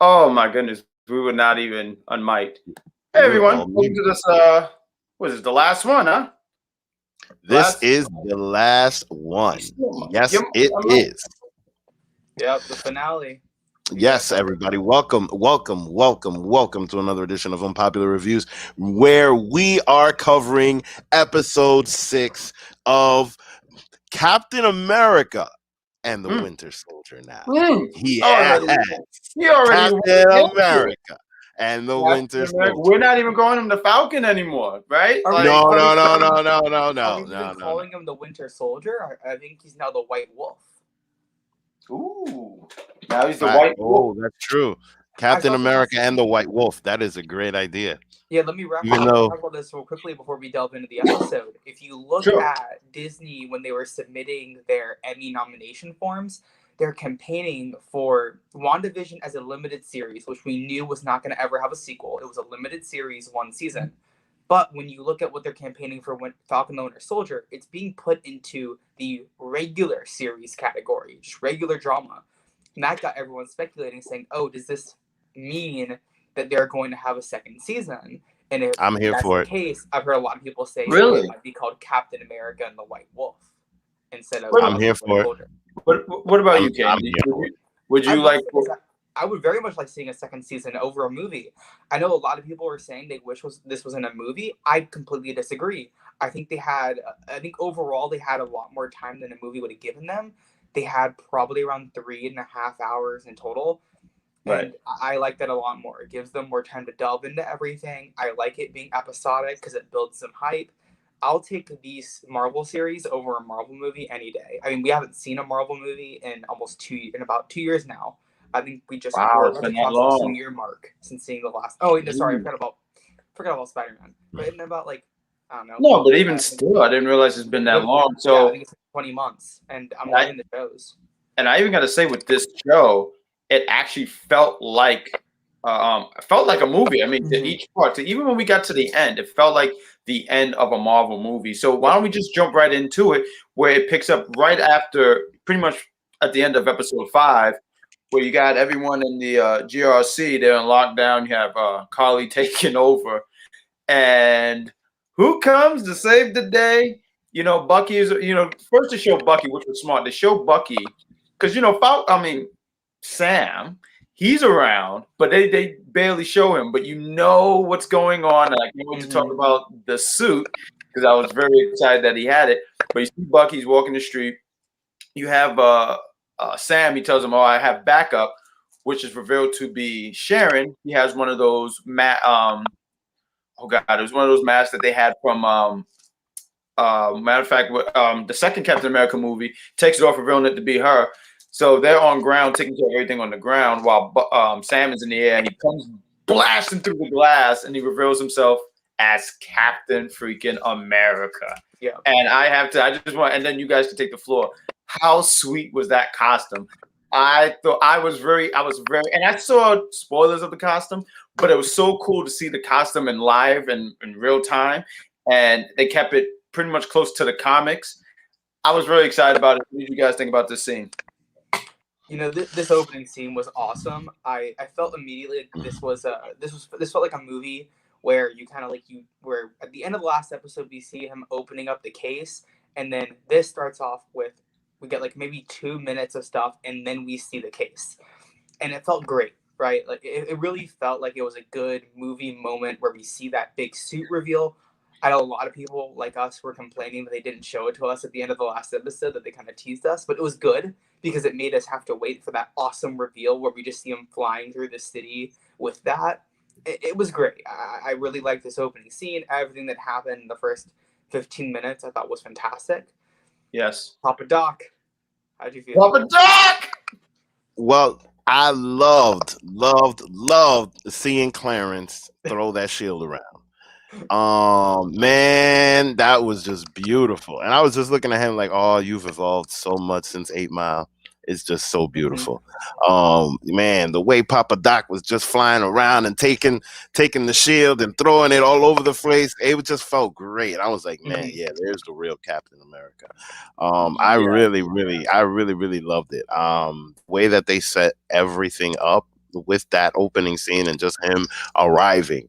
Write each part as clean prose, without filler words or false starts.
Oh my goodness, we were not even unmiked. Hey We're everyone, all welcome to muted. this. What is this, the last one, huh? This Last. is the last You one. still, Yes, you, it I'm like, is. Yep, the finale. We got Yes, everybody. Welcome to another edition of Unpopular Reviews, where we are covering episode 6 of Captain America and the mm, Winter Soldier now. mm. Yeah, Already, he already Captain into it. America and the Winter Captain America. Soldier. We're not even calling him the Falcon anymore, right? Are we Like, No, are we no, no, calling no, no, no, are no, we even no, no, no. calling him the Winter Soldier? I think he's now the White Wolf. ooh, now he's the Fact. White Wolf. Oh, that's true. I Captain saw this. America and the White Wolf. That is a great idea. Yeah, let me Even though, talk about this real quickly before we delve into the episode. If you look Sure. at Disney when they were submitting their Emmy nomination forms, they're campaigning for WandaVision as a limited series, which we knew was not going to ever have a sequel. It was a limited series, one season. But when you look at what they're campaigning for Falcon the Winter Soldier, it's being put into the regular series category, just regular drama. And that got everyone speculating, saying, oh, does this mean that they're going to have a second season? And if I'm here that's for the it. case, I've heard a lot of people say that Really? it might be called Captain America and the White Wolf instead of What, I'm here Falcon the Winter for it. Soldier. what about you, I'm Kane? here for it. Would I'd you love like? to see I would very much like seeing a second season over a movie. I know a lot of people were saying they wish this was in a movie. I completely disagree. I think overall they had a lot more time than a movie would have given them. They had probably around 3.5 hours in total. Right. And I like that a lot more. It gives them more time to delve into everything. I like it being episodic because it builds some hype. I'll take these Marvel series over a Marvel movie any day. I mean, we haven't seen a Marvel movie in about 2 years now. I think Wow, we're it's about to been that cross the long. 2 year mark since seeing the last. Oh, sorry, I Ooh. forgot about Spider Man. But in about I don't know. No, but even still, I didn't realize it's been that long. Yeah, I So, think it's 20 months, and I'm I, loving the shows. and I even got to say, with this show, it actually felt like a movie. I mean, to each part, so even when we got to the end, it felt like the end of a Marvel movie. So why don't we just jump right into it, where it picks up right after, pretty much at the end of episode 5, where you got everyone in the GRC. They're in lockdown. You have Carly taking over, and who comes to save the day? Bucky is. First to show Bucky, which was smart. To show Bucky, because Sam, he's around, but they barely show him. But you know what's going on. And I can't wait to talk about the suit because I was very excited that he had it. But you see Bucky's walking the street. You have Sam. He tells him, "Oh, I have backup," which is revealed to be Sharon. He has one of those oh god, it was one of those masks that they had from matter of fact, the second Captain America movie, takes it off, revealing it to be her. So they're on ground, taking care of everything on the ground, while Sam is in the air. And he comes blasting through the glass, and he reveals himself as Captain freaking America. Yeah. And I just want, and then you guys can take the floor. How sweet was that costume? I thought I was very, and I saw spoilers of the costume, but it was so cool to see the costume in live and in real time, and they kept it pretty much close to the comics. I was really excited about it. What did you guys think about this scene? This opening scene was awesome. I felt immediately like this felt like a movie where you kind of where at the end of the last episode we see him opening up the case, and then this starts off with we get like maybe 2 minutes of stuff, and then we see the case, and it felt great, right? Like it really felt like it was a good movie moment where we see that big suit reveal. I know a lot of people like us were complaining that they didn't show it to us at the end of the last episode, that they kind of teased us, but it was good because it made us have to wait for that awesome reveal where we just see him flying through the city with that. It was great. I really liked this opening scene. Everything that happened in the first 15 minutes I thought was fantastic. Yes. Papa Doc, how'd you feel? Papa Doc! Well, I loved seeing Clarence throw that shield around. Man, that was just beautiful. And I was just looking at him like, oh, you've evolved so much since 8 Mile. It's just so beautiful. Man, the way Papa Doc was just flying around and taking the shield and throwing it all over the place, it just felt great. I was like, man, yeah, there's the real Captain America. I really loved it. The way that they set everything up with that opening scene and just him arriving,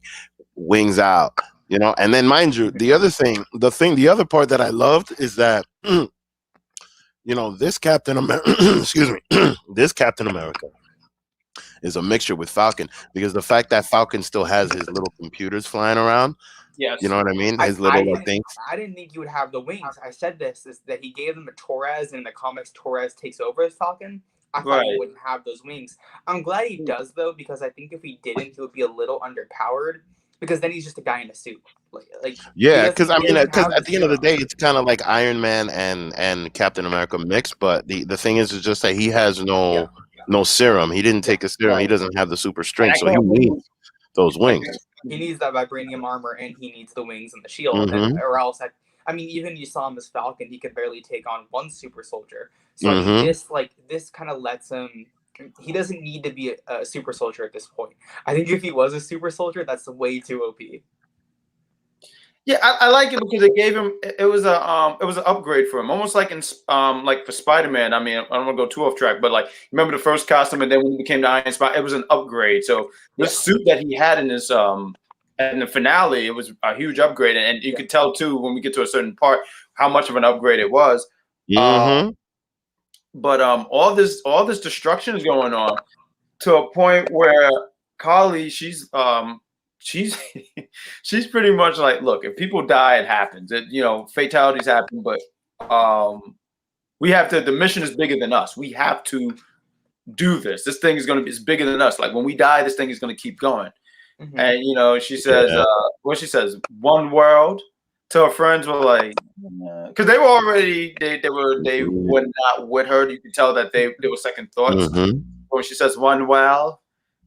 wings out, and then mind you, the other part that I loved is that this Captain America, excuse me, this Captain America is a mixture with Falcon, because the fact that Falcon still has his little computers flying around, Yes. you know what I mean? His I little didn't things. I didn't think you would have the wings. I said this is that he gave them to Torres, and in the comics Torres takes over as Falcon. I thought he Right. wouldn't have those wings. I'm glad he does though, because I think if he didn't, he would be a little underpowered. Because then he's just a guy in a suit. Like Yeah, because I he mean, doesn't because have at the end of the serum. day, it's kind of like Iron Man and Captain America mixed. But the thing is just that he has Yeah. no serum. He didn't take a serum. He Right. doesn't have the super And strength, I so he can't believe needs those wings. He needs that vibranium armor, and he needs the wings and the shield, Mm-hmm. or else I mean, even you saw him as Falcon, he could barely take on one super soldier. So I mean, Mm-hmm. this kind of lets him. He doesn't need to be a super soldier at this point. I think if he was a super soldier, that's way too OP. Yeah, I like it because it gave him it was an upgrade for him, almost like in like for Spider-Man. I mean, I don't want to go too off track, but like remember the first costume, and then when he became the Iron Spider, it was an upgrade. So the suit that he had in his in the finale, it was a huge upgrade, and you could tell too when we get to a certain part how much of an upgrade it was. Mm-hmm. But all this destruction is going on to a point where Carly, she's she's pretty much like, look, if people die, it happens. Fatalities happen, but we have to. The mission is bigger than us. We have to do this. This thing is going to be bigger than us. Like when we die, this thing is going to keep going. Mm-hmm. And she says, what she says, one world. To her friends were like, because they were already they were not with her. You could tell that they were second thoughts. Mm-hmm. When she says one world,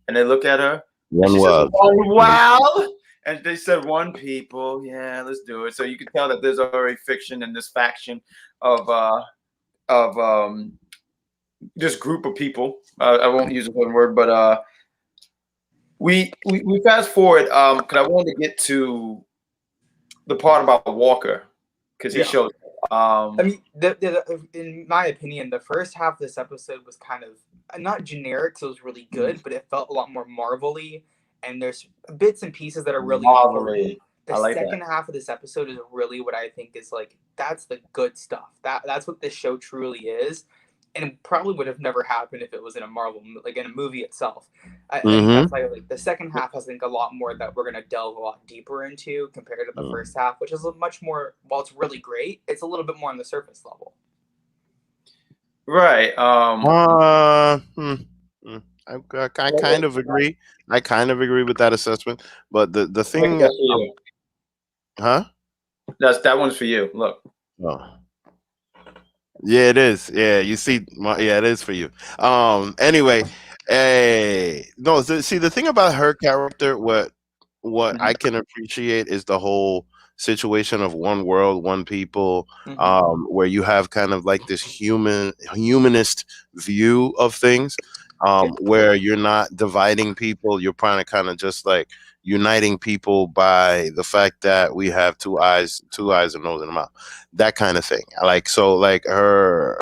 and they look at her, and she One says one world, and they said one people. Yeah, let's do it. So you can tell that there's already fiction in this faction of this group of people. I won't use one word, but we fast forward because I wanted to get to the part about Walker because he showed. I mean, in my opinion, the first half of this episode was kind of not generic, so it was really good, but it felt a lot more Marvel-y, and there's bits and pieces that are really important. The second half of this episode is really what I think is like, that's the good stuff. That's what this show truly is. And it probably would have never happened if it was in a Marvel, like in a movie itself. I think that's like the second half has, I think, a lot more that we're going to delve a lot deeper into compared to the first half, which is much more, while it's really great, it's a little bit more on the surface level. Right. I kind of agree. I kind of agree with that assessment. But the thing, huh? That one's for you. Look. Oh. Yeah, it is. Yeah, you see, yeah, it is for you. Anyway, no. See, the thing about her character, what I can appreciate is the whole situation of one world, one people, where you have kind of like this humanist view of things, where you're not dividing people, you're trying to kind of just like uniting people by the fact that we have two eyes, a nose, and a mouth, that kind of thing. Like, so like her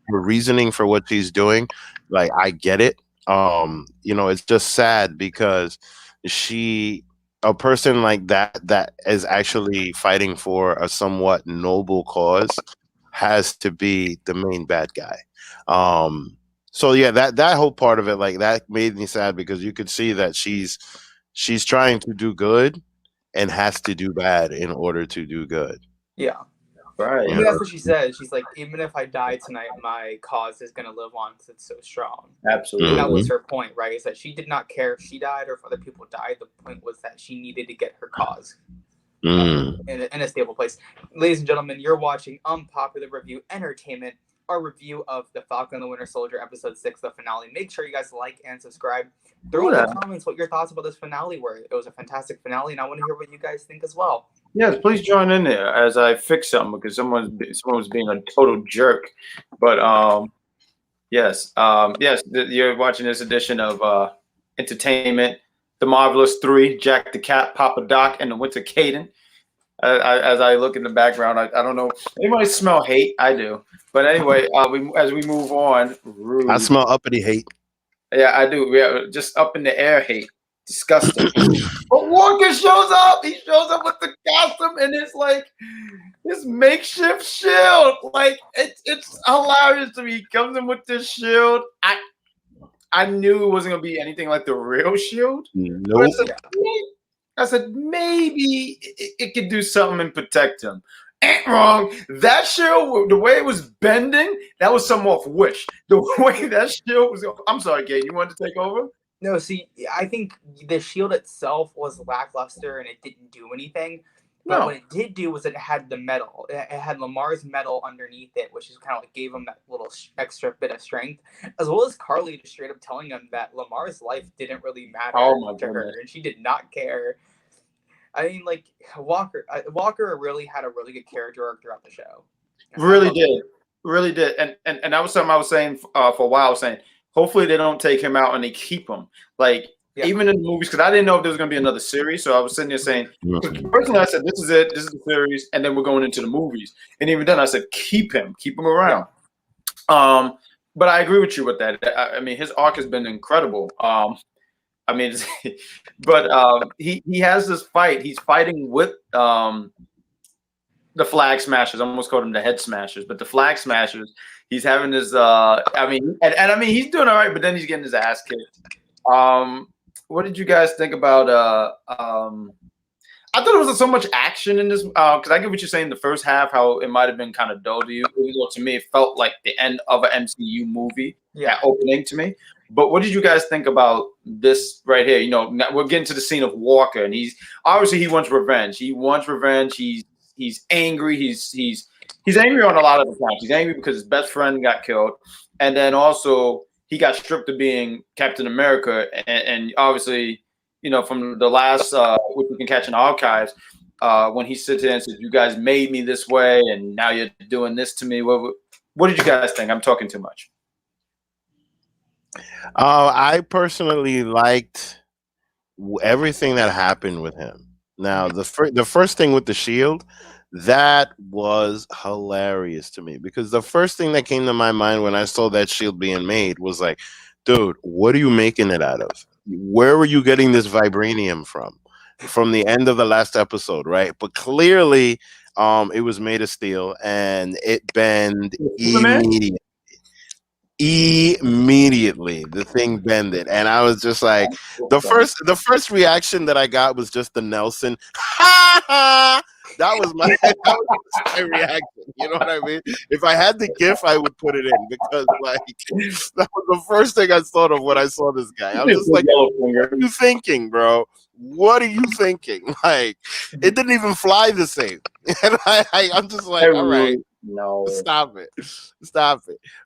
reasoning for what she's doing, like I get it. It's just sad because a person like that is actually fighting for a somewhat noble cause has to be the main bad guy. So yeah, that whole part of it, like that made me sad because you could see that she's trying to do good and has to do bad in order to do good. Yeah. Right. I mean, that's what she says. She's like, even if I die tonight, my cause is going to live on because it's so strong. Absolutely. And that was her point, right? Is that she did not care if she died or if other people died. The point was that she needed to get her cause in a stable place. Ladies and gentlemen, you're watching Unpopular Review Entertainment, our review of The Falcon and the Winter Soldier, Episode 6, the finale. Make sure you guys like and subscribe. Throw in the comments what your thoughts about this finale were. It was a fantastic finale, and I want to hear what you guys think as well. Yes, please join in there as I fix something because someone was being a total jerk. But yes, you're watching this edition of Entertainment, The Marvelous Three, Jack the Cat, Papa Doc, and the Winter Caden. As I look in the background, I don't know. Anybody smell hate? I do. But anyway, as we move on, I smell uppity hate. Yeah, I do. Yeah, just up in the air hate. Disgusting. But Walker shows up. He shows up with the costume and it's like this makeshift shield. Like it's hilarious to me. He comes in with this shield. I knew it wasn't gonna be anything like the real shield. But Nope. I said maybe it could do something and protect him. Ain't wrong. That shield, the way it was bending, that was some off Wish. The way that shield was. I'm sorry, Gabe. You wanted to take over? No, see, I think the shield itself was lackluster and it didn't do anything. But what it did do was it had the metal. It had Lamar's metal underneath it, which is kind of like gave him that little extra bit of strength, as well as Carly just straight up telling him that Lamar's life didn't really matter to her, and she did not care. I mean, like Walker really had a really good character arc throughout the show. Really did. And that was something I was saying for a while. I was saying, hopefully they don't take him out and they keep him. Like, even in the movies, because I didn't know if there was going to be another series. So I was sitting there saying, personally, I said, this is it. This is the series. And then we're going into the movies. And even then I said, keep him around. Yeah. But I agree with you with that. I mean, his arc has been incredible. I mean, but he has this fight. He's fighting with the Flag Smashers. I almost called them the Head Smashers, but the Flag Smashers. He's having this. I mean, I mean, he's doing all right, but then he's getting his ass kicked. What did you guys think about? I thought there was so much action in this because I get what you're saying. The first half, how it might have been kind of dull to you. To me, it felt like the end of an MCU movie. Yeah, opening to me. But what did you guys think about this right here? You know, we're getting to the scene of Walker, and he wants revenge. He wants revenge. He's angry. He's angry on a lot of the times. He's angry because his best friend got killed, and then also he got stripped of being Captain America, and obviously, you know, from the last which we can catch in the archives, when he sits there and says, "You guys made me this way, and now you're doing this to me." What did you guys think? I'm talking too much. I personally liked everything that happened with him. Now, the first thing with the shield, that was hilarious to me because the first thing that came to my mind when I saw that shield being made was like, dude, what are you making it out of? Where were you getting this vibranium from? From the end of the last episode, right? But clearly, it was made of steel and it bent immediately. Immediately the thing bended, and I was just like, the first reaction that I got was just the Nelson. That was my reaction. You know what I mean? If I had the GIF, I would put it in because like that was the first thing I thought of when I saw this guy. I was just like, what are you thinking, bro? What are you thinking? Like, it didn't even fly the same. And I'm just like, all right. No, stop it.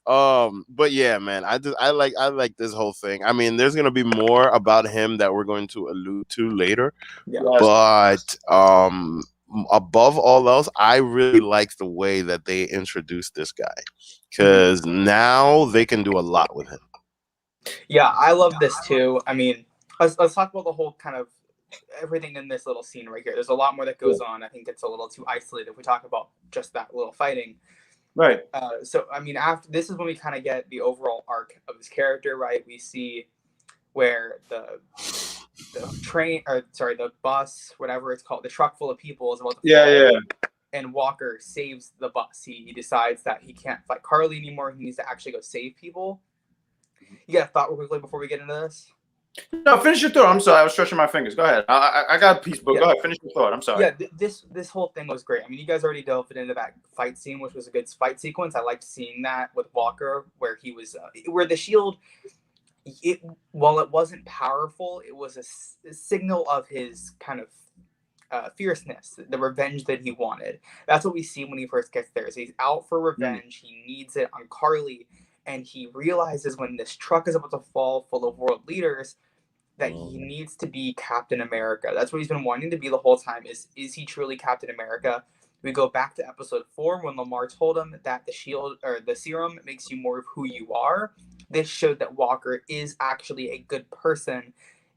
But yeah, man, I like this whole thing. I mean, there's gonna be more about him that we're going to allude to later. Yeah. But above all else, I really like the way that they introduced this guy because now they can do a lot with him. Yeah, I love this too. I mean, let's talk about the whole kind of everything in this little scene right here. There's a lot more that goes on. I think it's a little too isolated if we talk about just that little fighting. Right. So I mean, after this is when we kind of get the overall arc of his character, right? We see where the train, or sorry, the bus, whatever it's called, the truck full of people is about to fall. And Walker saves the bus. He decides that he can't fight Carly anymore. He needs to actually go save people. You got a thought real quickly before we get into this? No, finish your thought. I'm sorry, I was stretching my fingers. Go ahead. I got a piece, but go ahead. Finish your thought. I'm sorry. Yeah, this whole thing was great. I mean, you guys already delved into that fight scene, which was a good fight sequence. I liked seeing that with Walker, where he was, where the shield, while it wasn't powerful, it was a signal of his kind of fierceness, the revenge that he wanted. That's what we see when he first gets there. So he's out for revenge. He needs it on Carly. And he realizes when this truck is about to fall full of world leaders that he needs to be Captain America. That's what he's been wanting to be the whole time. Is he truly Captain America? We go back to episode 4 when Lamar told him that the shield or the serum makes you more of who you are. This showed that Walker is actually a good person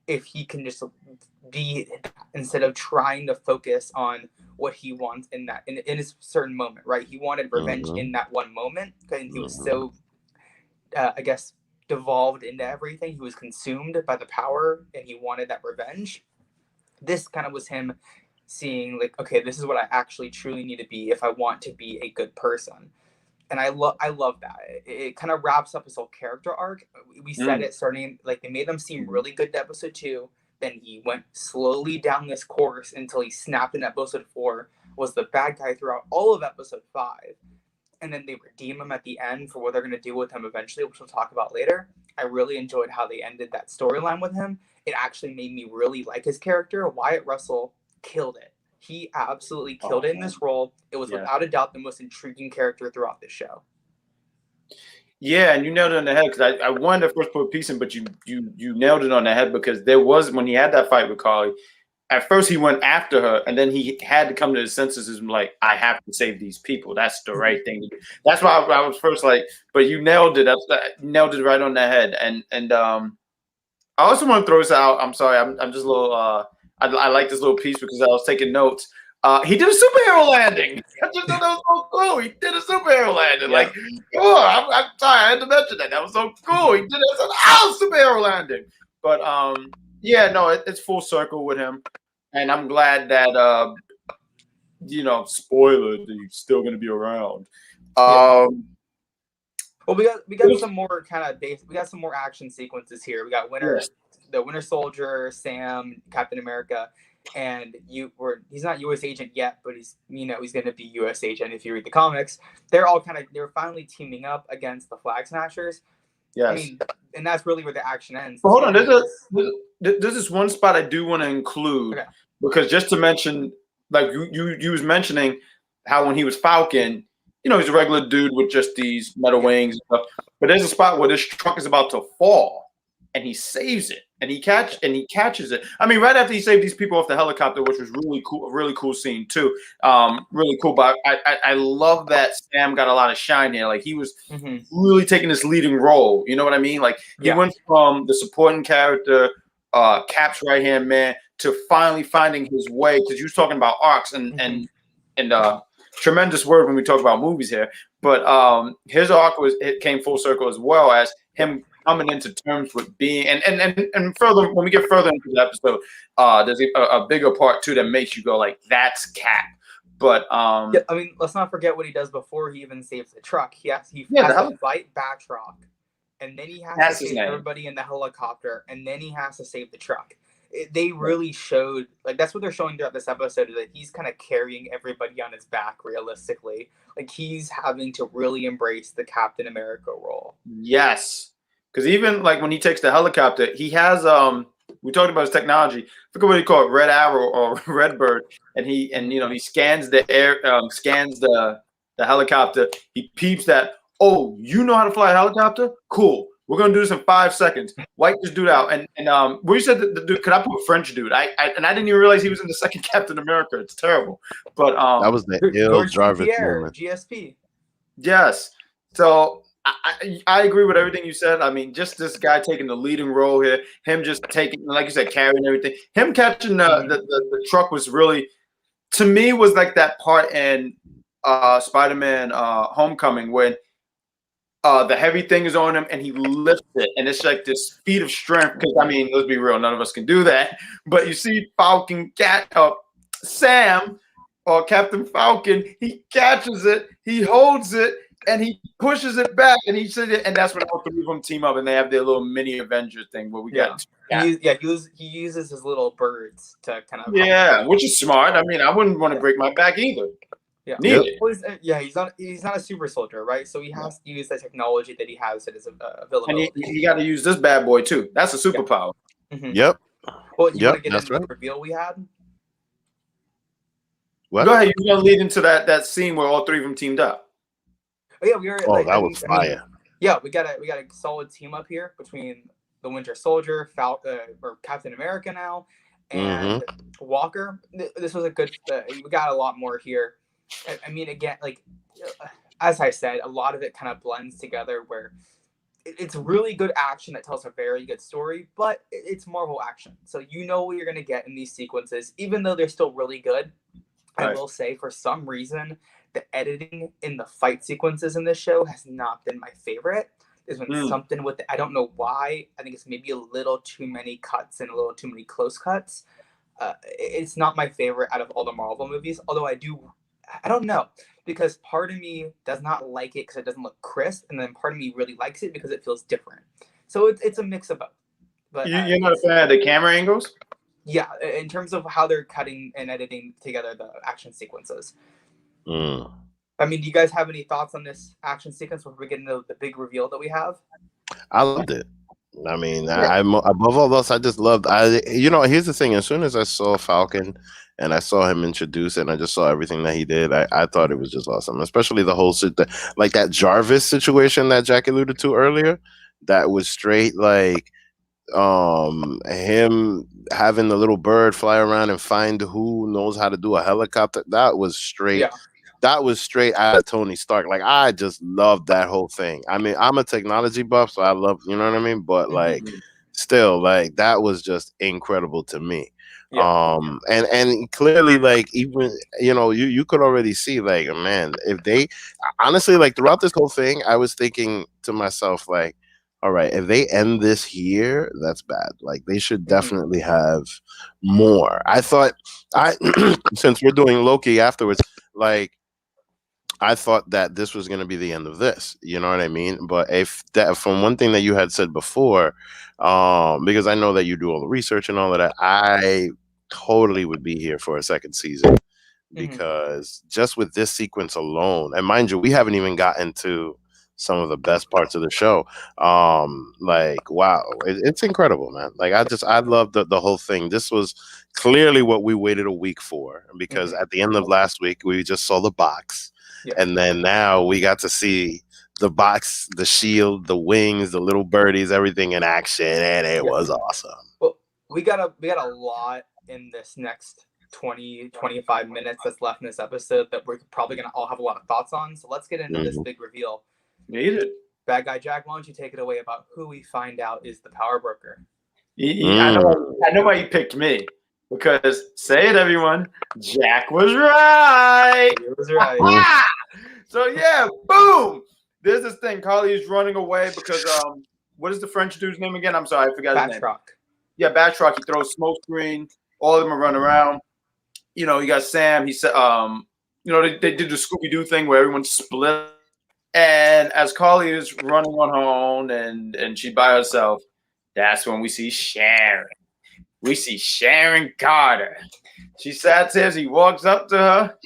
if he can just be instead of trying to focus on what he wants in his certain moment, right? He wanted revenge in that one moment and he was so I guess devolved into everything. He was consumed by the power, and he wanted that revenge. This kind of was him seeing, like, okay, this is what I actually truly need to be if I want to be a good person. And I love that. It kind of wraps up his whole character arc. We said it starting, like, they made them seem really good in episode 2. Then he went slowly down this course until he snapped in episode 4, was the bad guy throughout all of episode 5. And then they redeem him at the end for what they're going to do with him eventually, which we'll talk about later. I really enjoyed how they ended that storyline with him. It actually made me really like his character. Wyatt Russell killed it. He absolutely killed it in this role. It was without a doubt the most intriguing character throughout this show. Yeah, and you nailed it on the head, because I wanted to first put a piece in, but you nailed it on the head, because there was, when he had that fight with Carly, at first he went after her, and then he had to come to his senses and like, I have to save these people. That's the right thing to do. That's why I was first like, but you nailed it. Nailed it right on the head. And I also want to throw this out. I'm sorry, I'm just a little I like this little piece because I was taking notes. He did a superhero landing. I just thought that was so cool. He did a superhero landing. Yeah. Like, oh, I'm sorry, I had to mention that. That was so cool. He did it. Superhero landing. But yeah, no, it's full circle with him, and I'm glad that spoiler, he's still going to be around. Well, we got some more kind of base. We got some more action sequences here. We got the Winter Soldier, Sam, Captain America, and he's not U.S. agent yet, but he's going to be U.S. agent if you read the comics. They're finally teaming up against the Flag Smashers. Yes. I mean, and that's really where the action ends. But hold on, there's this one spot I do want to include, because just to mention, like you was mentioning how when he was Falcon, he's a regular dude with just these metal wings and stuff. But there's a spot where this truck is about to fall, and he saves it, and he catches it. I mean, right after he saved these people off the helicopter, which was really cool, a really cool scene too. Really cool. But I love that Sam got a lot of shine here. Like, he was really taking this leading role. You know what I mean? Like, he went from the supporting character, Cap's right hand man, to finally finding his way. Because you was talking about arcs and tremendous word when we talk about movies here. But his arc came full circle, as well as him coming into terms with being and further, when we get further into the episode, there's a bigger part too that makes you go like, that's Cap. But I mean, let's not forget what he does before he even saves the truck. He has to fight Batroc, and then he has to save everybody in the helicopter, and then he has to save the truck. They really showed, like, that's what they're showing throughout this episode, is that he's kind of carrying everybody on his back realistically. Like, he's having to really embrace the Captain America role. Yes. Because even like when he takes the helicopter, he has we talked about his technology. I forget what he called it, Red Arrow or Red Bird, and he scans the air, scans the helicopter. He peeps that. Oh, you know how to fly a helicopter? Cool. We're gonna do this in 5 seconds. Wipe this dude out. And where you said the dude, could I put French dude? I didn't even realize he was in the second Captain America. It's terrible. But that was the ill Jarvis moment. GSP. Yes. So I agree with everything you said. I mean, just this guy taking the leading role here, him just taking, like you said, carrying everything. Him catching the truck was really, to me, was like that part in Spider-Man Homecoming when the heavy thing is on him and he lifts it, and it's like this feat of strength. Because I mean, let's be real, none of us can do that. But you see Falcon, Sam, or Captain Falcon, he catches it, he holds it, and he pushes it back, and he said it, and that's when all three of them team up, and they have their little mini Avenger thing where we got. He uses his little birds to kind of. Which is smart. I mean, I wouldn't want to break my back either. Yeah. Well, he's not a super soldier, right? So he has to use the technology that he has at his availability. And he got to use this bad boy too. That's a superpower. Yeah. Mm-hmm. Yep. Well, you want to get into the reveal we had? What? Go ahead. You're gonna lead into that scene where all three of them teamed up. Oh yeah, we were. That was fire. We got a solid team up here between the Winter Soldier, or Captain America now, and Walker. This was a good. We got a lot more here. I mean, again, like as I said, a lot of it kind of blends together where it's really good action that tells a very good story, but it's Marvel action, so you know what you're gonna get in these sequences, even though they're still really good. Right. I will say, for some reason, the editing in the fight sequences in this show has not been my favorite. is when something with it, I don't know why. I think it's maybe a little too many cuts and a little too many close cuts. It's not my favorite out of all the Marvel movies, although I don't know, because part of me does not like it because it doesn't look crisp, and then part of me really likes it because it feels different. So it's a mix of both. But you're not a fan of the camera angles? Yeah, in terms of how they're cutting and editing together the action sequences. I mean, do you guys have any thoughts on this action sequence before we get into the big reveal that we have? I loved it. I mean, I'm above all else. I just loved. Here's the thing. As soon as I saw Falcon and I saw him introduced, and I just saw everything that he did, I thought it was just awesome. Especially the whole like that Jarvis situation that Jack alluded to earlier. That was straight like him having the little bird fly around and find who knows how to do a helicopter. That was straight. Yeah. That was straight out of Tony Stark. Like, I just loved that whole thing. I mean, I'm a technology buff, so I love, you know what I mean? But like, still, like, that was just incredible to me. Yeah. And clearly, like, even, you could already see, like, man, if they honestly, like, throughout this whole thing, I was thinking to myself, like, all right, if they end this here, that's bad. Like, they should definitely have more. I thought since we're doing Loki afterwards, like, I thought that this was going to be the end of this. You know what I mean? But from one thing that you had said before, because I know that you do all the research and all of that, I totally would be here for a second season, because just with this sequence alone, and mind you, we haven't even gotten to some of the best parts of the show. Like, wow, it's incredible, man. Like, I love the whole thing. This was clearly what we waited a week for, because at the end of last week, we just saw the box. Yeah. And then now we got to see the box, the shield, the wings, the little birdies, everything in action, and it was awesome. Well, we got a lot in this next 20-25 minutes that's left in this episode that we're probably gonna all have a lot of thoughts on. So let's get into this big reveal. Need it. Bad guy Jack, why don't you take it away about who we find out is the power broker? I know why you picked me. Because, say it, everyone, Jack was right. He was right. So, yeah, boom. There's this thing. Carly's running away because, what is the French dude's name again? I'm sorry, I forgot his name. Batroc. Yeah, Batroc. He throws smoke screen. All of them are running around. You got Sam. He said, they did the Scooby-Doo thing where everyone split. And as Carly is running on her own and she's by herself, that's when we see Sharon. We see Sharon Carter. She sat as he walks up to her.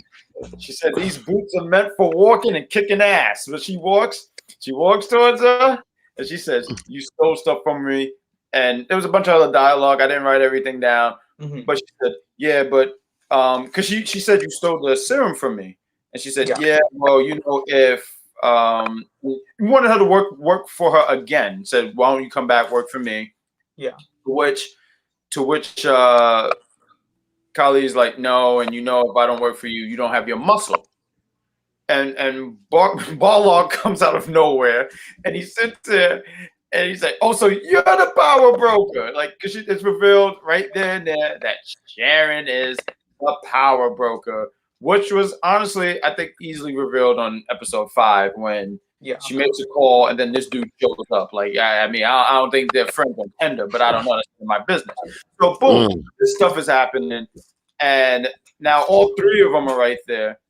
She said, "These boots are meant for walking and kicking ass." But she walks towards her, and she says, "You stole stuff from me." And there was a bunch of other dialogue. I didn't write everything down. But she said, "Yeah, but because she said you stole the serum from me." And she said, "Yeah, well, if you wanted her to work for her again, said, why don't you come back, work for me?" Yeah. To which Kali's like, "No, and if I don't work for you, you don't have your muscle." And Barlog comes out of nowhere, and he sits there, and he's like, "Oh, so you're the power broker?" Like, because it's revealed right there and there that Sharon is the power broker, which was honestly, I think, easily revealed on episode 5 when she makes a call and then this dude shows up. Like, I don't think they're friends on Tinder, but I don't know. That's my business. So, boom, this stuff is happening. And now all 3 of them are right there.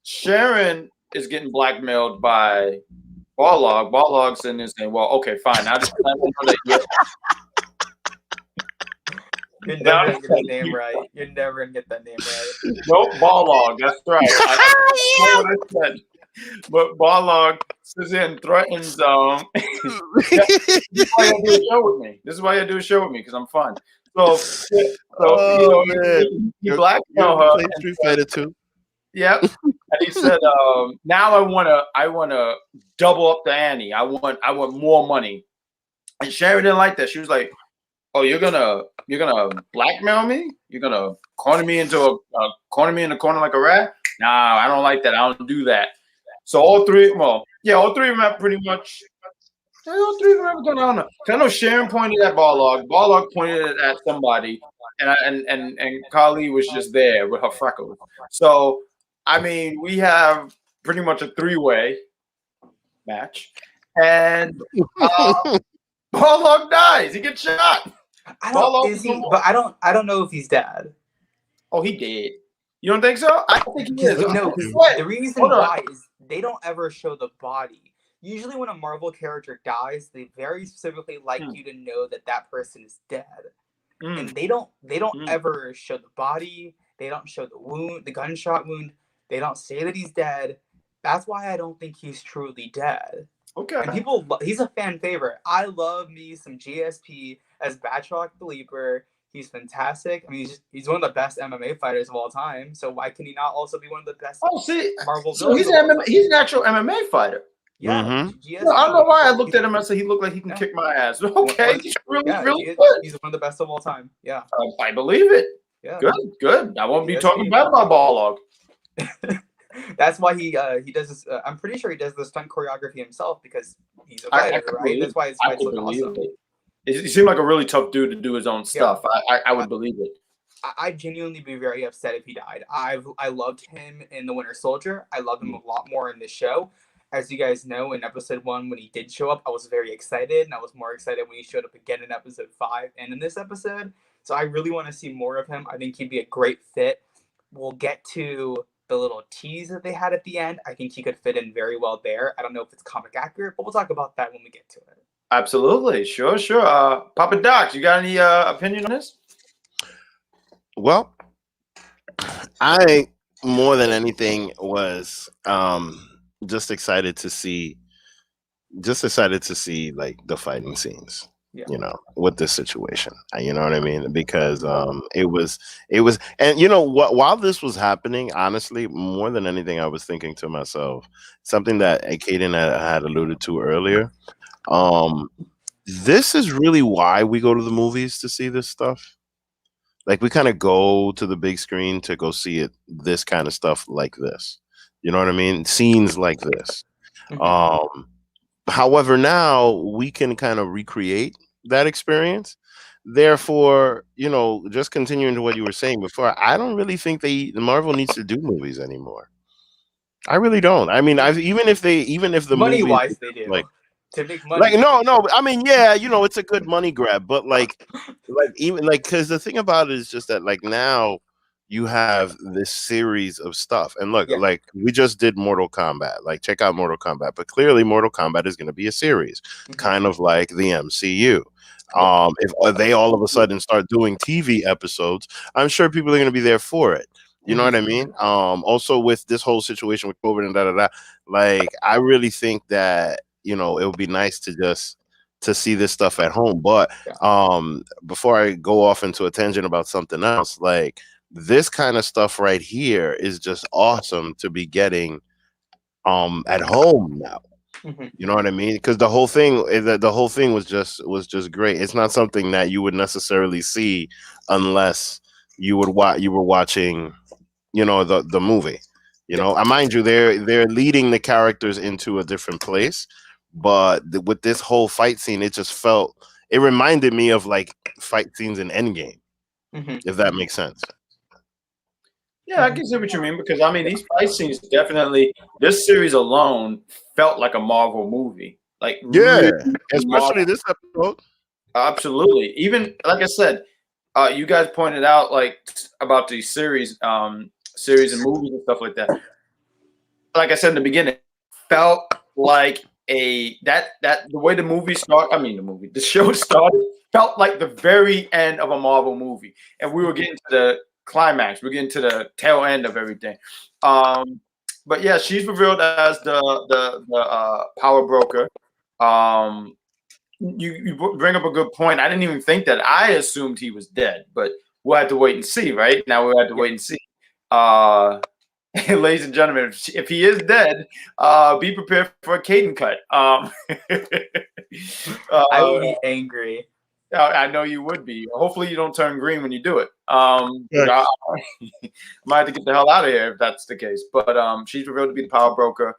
Sharon is getting blackmailed by Barlog. Barlog's in there saying, "Well, okay, fine. I just know that you're never gonna get that name right. You're never gonna get that name right." Nope, Barlog. That's right. I know what I said. But Barlog sits in and threatens. This is why you do a show with me. This is why you do a show with me, because I'm fun. So he blackmailed her. Street Fighter 2. Yep. And he said, "Now I wanna double up the ante. I want more money." And Sharon didn't like that. She was like, "Oh, you're gonna blackmail me? You're gonna corner me in the corner like a rat? Nah, I don't like that. I don't do that." So all 3 of them have pretty much. All 3 of them have gone on. I know Sharon pointed at Barlog. Barlog pointed at somebody, and Kali was just there with her freckles. So, I mean, we have pretty much a 3-way match, and Barlog dies. He gets shot. I Barlog don't. Is is no he? more. But I don't know if he's dead. Oh, he did. You don't think so? I don't think he is. No, because Wait, the reason hold on. why is they don't ever show the body. Usually, when a Marvel character dies, they very specifically like you to know that that person is dead, and they don't ever show the body. They don't show the wound, the gunshot wound. They don't say that he's dead. That's why I don't think he's truly dead. Okay. And people, he's a fan favorite. I love me some GSP as Batroc the Leaper. He's fantastic. I mean, he's one of the best MMA fighters of all time. So why can he not also be one of the best Marvel so villains? He's an actual MMA fighter. Yeah. Mm-hmm. No, I don't know why I looked at him and said he looked like he can kick my ass. Okay, he's really good. He's one of the best of all time. Yeah. I believe it. Yeah. Good. I won't be talking bad about Barlog. That's why he does this. I'm pretty sure he does the stunt choreography himself because he's a fighter, right? That's why his fights look awesome. He seemed like a really tough dude to do his own stuff. I would believe it. I'd genuinely be very upset if he died. I loved him in The Winter Soldier. I love him a lot more in this show. As you guys know, in episode 1, when he did show up, I was very excited, and I was more excited when he showed up again in episode 5 and in this episode. So I really want to see more of him. I think he'd be a great fit. We'll get to the little tease that they had at the end. I think he could fit in very well there. I don't know if it's comic accurate, but we'll talk about that when we get to it. Absolutely. Sure. Papa Doc, you got any opinion on this? Well, I more than anything was just excited to see like the fighting scenes. Yeah. You know, with this situation, you know what I mean? Because it was, and you know what? While this was happening, honestly, more than anything, I was thinking to myself something that Kaden had alluded to earlier. This is really why we go to the movies to see this stuff. Like we kind of go to the big screen to go see it. This kind of stuff like this. You know what I mean? Scenes like this. Mm-hmm. However, now we can kind of recreate that experience. Therefore, you know, just continuing to what you were saying before, I don't really think the Marvel needs to do movies anymore. I really don't. I mean, even if the money wise they do, like to make money. Like no. I mean, yeah, you know, it's a good money grab, but like even like because the thing about it is just that like now you have this series of stuff. And look, like we just did Mortal Kombat. Like check out Mortal Kombat. But clearly Mortal Kombat is going to be a series, kind of like the MCU. If they all of a sudden start doing TV episodes, I'm sure people are going to be there for it. You know what I mean? Also with this whole situation with COVID and like I really think that, you know, it would be nice to see this stuff at home. But before I go off into a tangent about something else, like this kind of stuff right here is just awesome to be getting at home now. You know what I mean? Because the whole thing was just great. It's not something that you would necessarily see unless you were watching, you know, the movie. You know, mind you, they're leading the characters into a different place, but with this whole fight scene, it reminded me of like fight scenes in Endgame, if that makes sense. Yeah, I can see what you mean because I mean these fight scenes definitely. This series alone felt like a Marvel movie. Like really especially this episode. Absolutely. Even like I said, you guys pointed out like about these series and movies and stuff like that. Like I said in the beginning, felt like the way the show started felt like the very end of a Marvel movie, and we were getting to the climax. We're getting to the tail end of everything. But yeah, she's revealed as the power broker. You bring up a good point. I didn't even think that. I assumed he was dead, but we'll have to wait and see. Right now, we'll have to wait and see. Ladies and gentlemen, if he is dead, be prepared for a Caden cut. I would be angry. I know you would be. Hopefully, you don't turn green when you do it. I might have to get the hell out of here if that's the case. But she's revealed to be the power broker.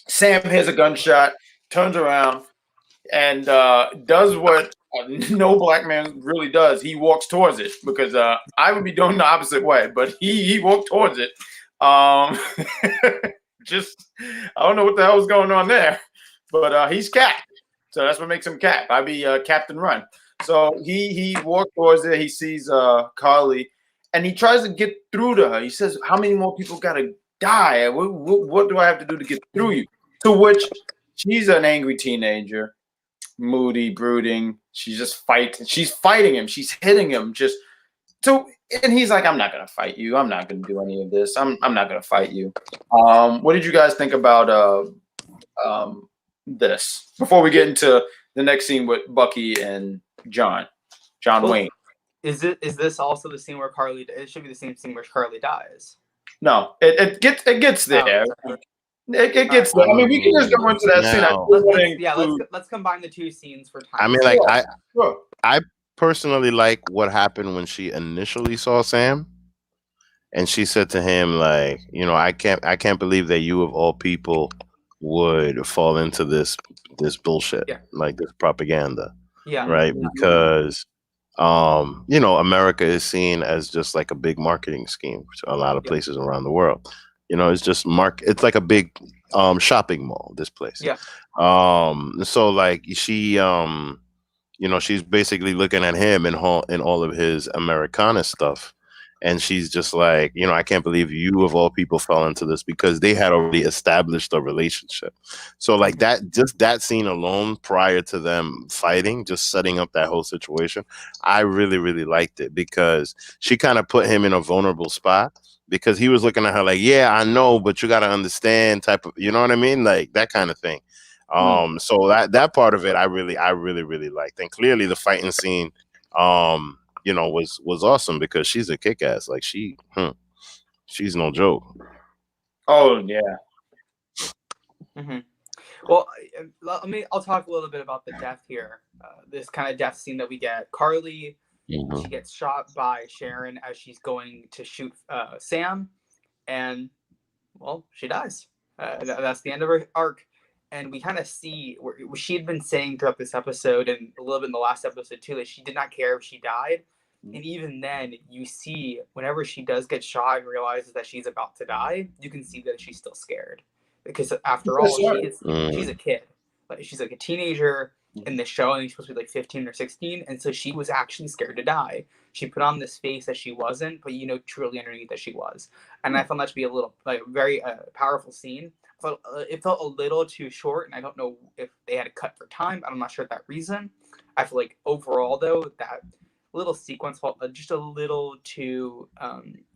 Sam hears a gunshot, turns around, and does what no black man really does. He walks towards it because I would be doing the opposite way, but he walked towards it. Just I don't know what the hell was going on there, but he's Cap, so that's what makes him Cap. I'd be Captain Run. So he walks towards there. He sees Carly, and he tries to get through to her. He says, "How many more people gotta die? What do I have to do to get through you?" To which she's an angry teenager, moody, brooding. She's just fighting. She's fighting him. She's hitting him. Just so, and he's like, "I'm not gonna fight you. I'm not gonna do any of this. I'm not gonna fight you." What did you guys think about this before we get into the next scene with Bucky and John Wayne? Is this also the scene where Carly? It should be the same scene where Carly dies. No, it gets there. It gets there. I mean, we can just go into that scene. Let's combine the two scenes for time. I mean, like I personally like what happened when she initially saw Sam, and she said to him, like, you know, I can't believe that you of all people would fall into this bullshit, like this propaganda, right? Because you know, America is seen as just like a big marketing scheme to a lot of places around the world. You know, it's just it's like a big shopping mall, this place. So like she you know, she's basically looking at him in all of his Americana stuff. And she's just like, you know, I can't believe you of all people fell into this, because they had already established a relationship. So like that scene alone prior to them fighting, just setting up that whole situation, I really, really liked it, because she kind of put him in a vulnerable spot, because he was looking at her like, yeah, I know, but you got to understand type of, you know what I mean? Like that kind of thing. So that part of it, I really liked. And clearly the fighting scene, you know, was awesome, because she's a kick-ass. Like she's no joke. Oh yeah. Mm-hmm. Well, I'll talk a little bit about the death here. This kind of death scene that we get. Carly, she gets shot by Sharon as she's going to shoot Sam, and well, she dies. That's the end of her arc. And we kind of see where she had been saying throughout this episode, and a little bit in the last episode too, that she did not care if she died. And even then, you see whenever she does get shot and realizes that she's about to die, you can see that she's still scared, because after all, she's a kid. Like, she's like a teenager in the show, and she's supposed to be like 15 or 16, and so she was actually scared to die. She put on this face that she wasn't, but you know, truly underneath that she was. And I found that to be a little like very powerful scene. It felt a little too short, and I don't know if they had to cut for time. I'm not sure that reason. I feel like overall, though, that little sequence felt just a little too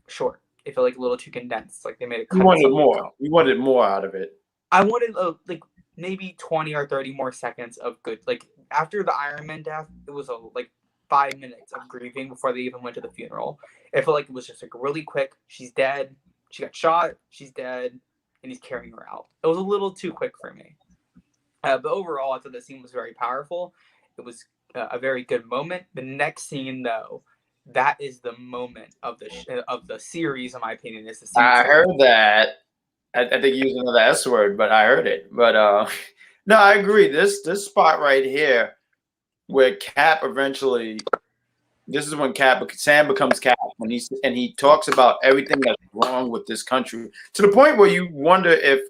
short. It felt like a little too condensed. Like they made it. We wanted more. We wanted more out of it. I wanted like maybe 20 or 30 more seconds of good. Like after the Iron Man death, it was like 5 minutes of grieving before they even went to the funeral. It felt like it was just like really quick. She's dead. She got shot. She's dead. And he's carrying her out. It was a little too quick for me. But overall, I thought the scene was very powerful. It was a very good moment. The next scene, though, that is the moment of the series, in my opinion. Is the scene. I heard that. I think you used another S word, but I heard it. But no, I agree. This spot right here, where Cap eventually. This is when Sam becomes Cap, when he talks about everything that's wrong with this country, to the point where you wonder if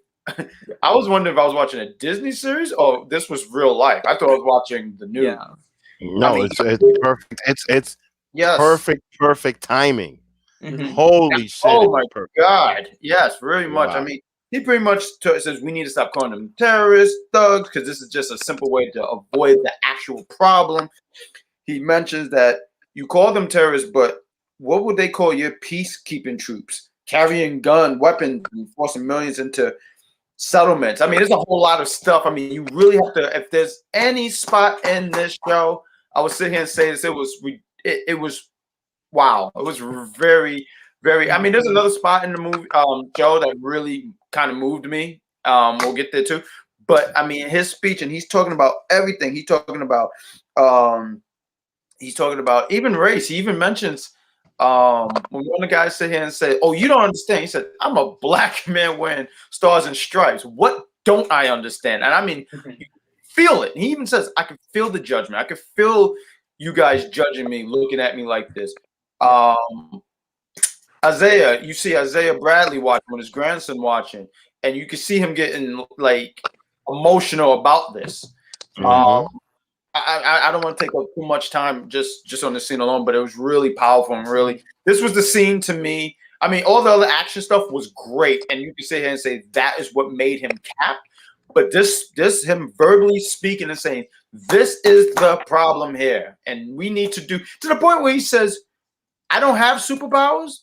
I was wondering if I was watching a Disney series or this was real life. I thought I was watching the news. Yeah. No, it's perfect. It's perfect timing. Mm-hmm. Holy shit! Oh my God! Yes, very much. Wow. I mean, he pretty much says we need to stop calling them terrorists, thugs, because this is just a simple way to avoid the actual problem. He mentions that. You call them terrorists, but what would they call your peacekeeping troops? Carrying weapons, and forcing millions into settlements. I mean, there's a whole lot of stuff. I mean, you really have to. If there's any spot in this show, I would sit here and say this. It was wow. It was very, very. I mean, there's another spot in the movie, Joe, that really kind of moved me. We'll get there too. But I mean, his speech, and he's talking about everything. He's talking about even race. He even mentions when one of the guys sit here and say, "Oh, you don't understand." He said, "I'm a black man wearing stars and stripes. What don't I understand?" And I mean, you feel it. He even says, "I can feel the judgment. I can feel you guys judging me, looking at me like this." Isaiah, you see Isaiah Bradley watching with his grandson watching. and you could see him getting like emotional about this. Mhm. I don't want to take up too much time just on the scene alone, but it was really powerful and really this was the scene to me. I mean, all the other action stuff was great, and you can sit here and say that is what made him Cap. But this him verbally speaking and saying this is the problem here, and we need to do to the point where he says, "I don't have superpowers,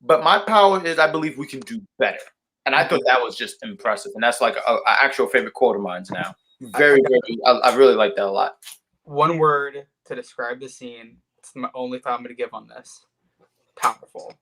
but my power is I believe we can do better." And I thought that was just impressive, and that's like a actual favorite quote of mine now. Very, I really like that a lot. One word to describe the scene. It's my only thought I'm going to give on this. Powerful.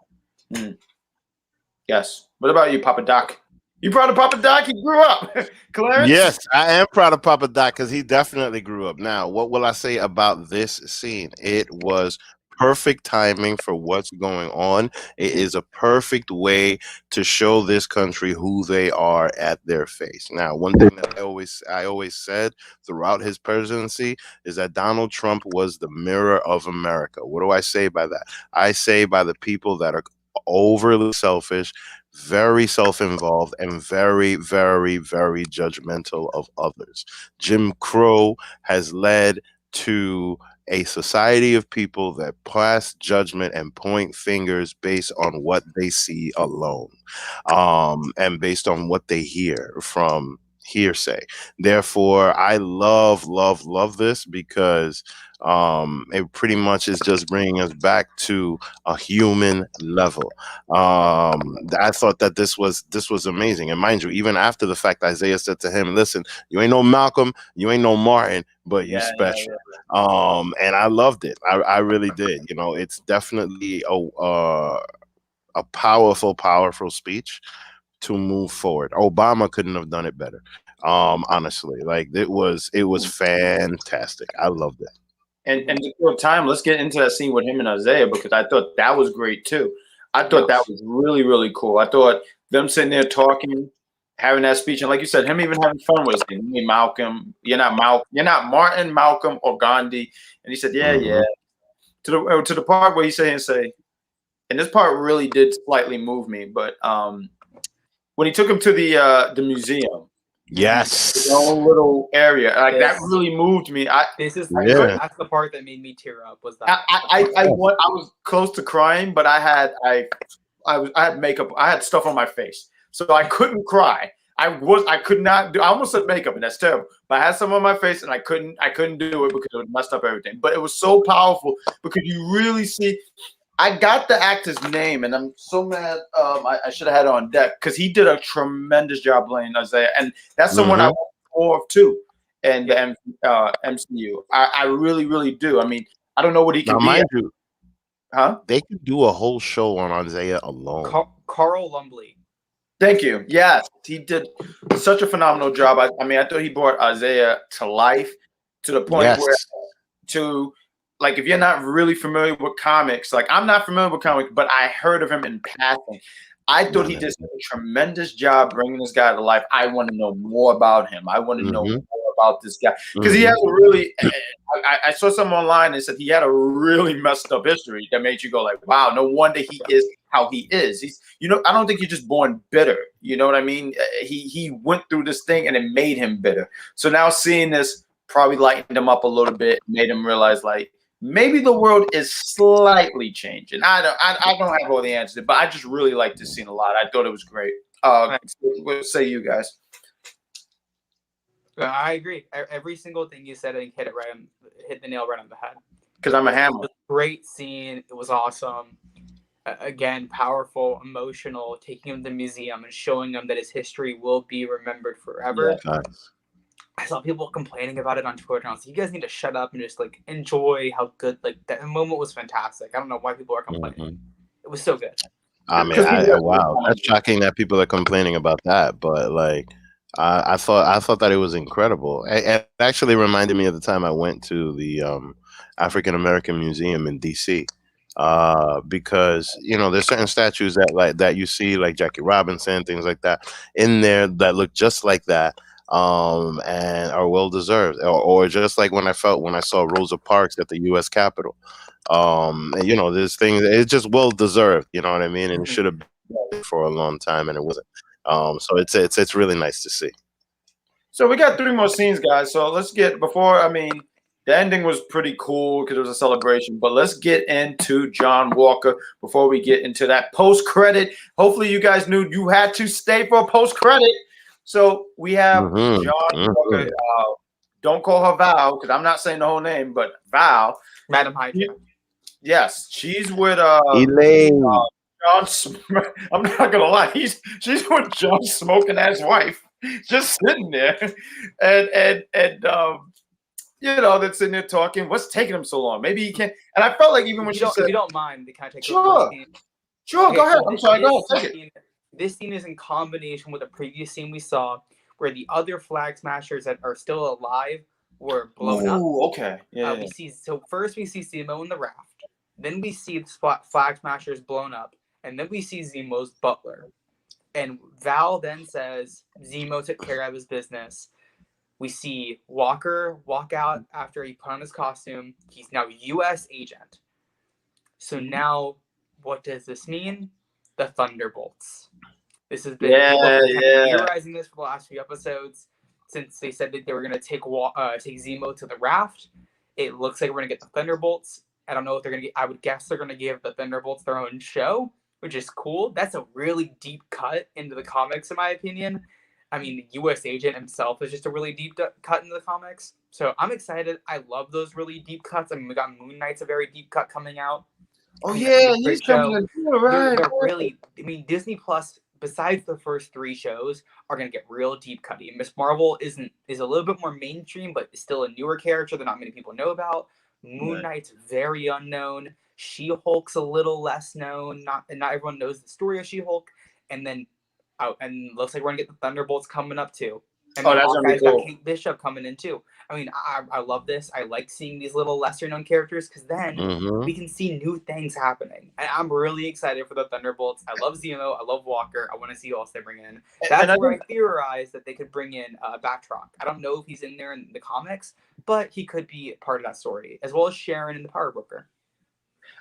Yes. What about you, Papa Doc? You proud of Papa Doc? He grew up. Clarence? Yes, I am proud of Papa Doc because he definitely grew up. Now, what will I say about this scene? It was perfect timing for what's going on. It is a perfect way to show this country who they are at their face. Now, one thing that I always said throughout his presidency is that Donald Trump was the mirror of America. What do I say by that? I say by the people that are overly selfish, very self-involved, and very, very, very judgmental of others. Jim Crow has led to a society of people that pass judgment and point fingers based on what they see alone, and based on what they hear from hearsay. Therefore, I love this because it pretty much is just bringing us back to a human level. I thought that this was amazing, and mind you, even after the fact, Isaiah said to him, "Listen, you ain't no Malcolm, you ain't no Martin, but you special." And I loved it. I really did. You know, it's definitely a powerful speech to move forward. Obama couldn't have done it better. Honestly, like it was fantastic. I loved it. And to kill time, let's get into that scene with him and Isaiah because I thought that was great too. I thought that was really, really cool. I thought them sitting there talking, having that speech, and like you said, him even having fun with it. You ain't Malcolm, you're not Martin, Malcolm, or Gandhi. And he said, yeah. To the part where he say, and this part really did slightly move me, but when he took him to the museum. Yes, his own little area, like that really moved me. That's the part that made me tear up. Was that I was close to crying, but I had makeup. I had stuff on my face, so I couldn't cry. I could not do. I almost said makeup, and that's terrible. But I had some on my face, and I couldn't do it because it would messed up everything. But it was so powerful because you really see. I got the actor's name, and I'm so mad. I should have had it on deck because he did a tremendous job playing Isaiah, and that's someone I want more of too. And the MCU, I really, really do. I mean, I don't know what he can be. Mind you, huh? They could do a whole show on Isaiah alone. Carl Lumbly. Thank you. Yes, he did such a phenomenal job. I mean, I thought he brought Isaiah to life to the point where like, if you're not really familiar with comics, like I'm not familiar with comics, but I heard of him in passing. I thought he did a tremendous job bringing this guy to life. I want to know more about him. I want to know more about this guy because he has a really. I saw something online that said he had a really messed up history that made you go like, "Wow, no wonder he is how he is." He's, I don't think he's just born bitter. You know what I mean? He went through this thing and it made him bitter. So now seeing this probably lightened him up a little bit, made him realize like. Maybe the world is slightly changing. I don't have all the answers, but I just really liked this scene a lot. I thought it was great. What say you guys? I agree. Every single thing you said, I think hit the nail right on the head. Because I'm a hammer. It was a great scene. It was awesome. Again, powerful, emotional. Taking him to the museum and showing him that his history will be remembered forever. Yeah. I saw people complaining about it on Twitter. And I was like, you guys need to shut up and just like enjoy how good that moment was fantastic. I don't know why people are complaining. It was so good. I mean, wow, that's shocking that people are complaining about that. But like, I thought that it was incredible. It actually reminded me of the time I went to the African American Museum in DC. Because there's certain statues that you see, like Jackie Robinson, things like that, in there that look just like that. And are well deserved, or just like when I saw Rosa Parks at the U.S. Capitol. And there's things, it's just well deserved. You know what I mean? And it should have been for a long time, and it wasn't. So it's really nice to see. So we got 3 more scenes, guys. So let's get the ending was pretty cool because it was a celebration, but let's get into John Walker before we get into that post-credit. Hopefully you guys knew you had to stay for post-credit. So we have John Walker. Don't call her Val because I'm not saying the whole name, but Val. Madam Hydra. Yes, she's with Elaine. I'm not gonna lie, she's with John's smoking ass wife, just sitting there, and they're sitting there talking. What's taking him so long? Maybe he can't. And I felt like even when she said, if you don't mind, can I take sure, go ahead. I'm sorry, go ahead. Take it. This scene is in combination with a previous scene we saw where the other Flag Smashers that are still alive were blown up. Okay. Yeah. First we see Zemo in the raft, then we see the Flag Smashers blown up, and then we see Zemo's butler. And Val then says Zemo took care of his business. We see Walker walk out after he put on his costume. He's now U.S. agent. So now, what does this mean? The Thunderbolts. This has been theorizing this for the last few episodes since they said that they were going to take Zemo to the raft. It looks like we're going to get the Thunderbolts. I don't know if they're going to get. I would guess they're going to give the Thunderbolts their own show, which is cool. That's a really deep cut into the comics, in my opinion. I mean, the U.S. agent himself is just a really deep cut into the comics. So I'm excited. I love those really deep cuts. I mean, we got Moon Knight's a very deep cut coming out. Oh, yeah. He's coming in. Right. They're really, I mean, Disney Plus, besides the first 3 shows, are going to get real deep cutty. Miss Marvel is a little bit more mainstream, but still a newer character that not many people know about. Moon Knight's very unknown. She-Hulk's a little less known. Not everyone knows the story of She-Hulk. And then and looks like we're gonna get the Thunderbolts coming up too. And that's gonna be cool. Got Kate Bishop coming in too. I mean, I love this. I like seeing these little lesser known characters because then we can see new things happening. And I'm really excited for the Thunderbolts. I love Zemo. I love Walker. I want to see who else they bring in. That's where I theorize that they could bring in Batroc. I don't know if he's in there in the comics, but he could be part of that story, as well as Sharon in the Power Broker.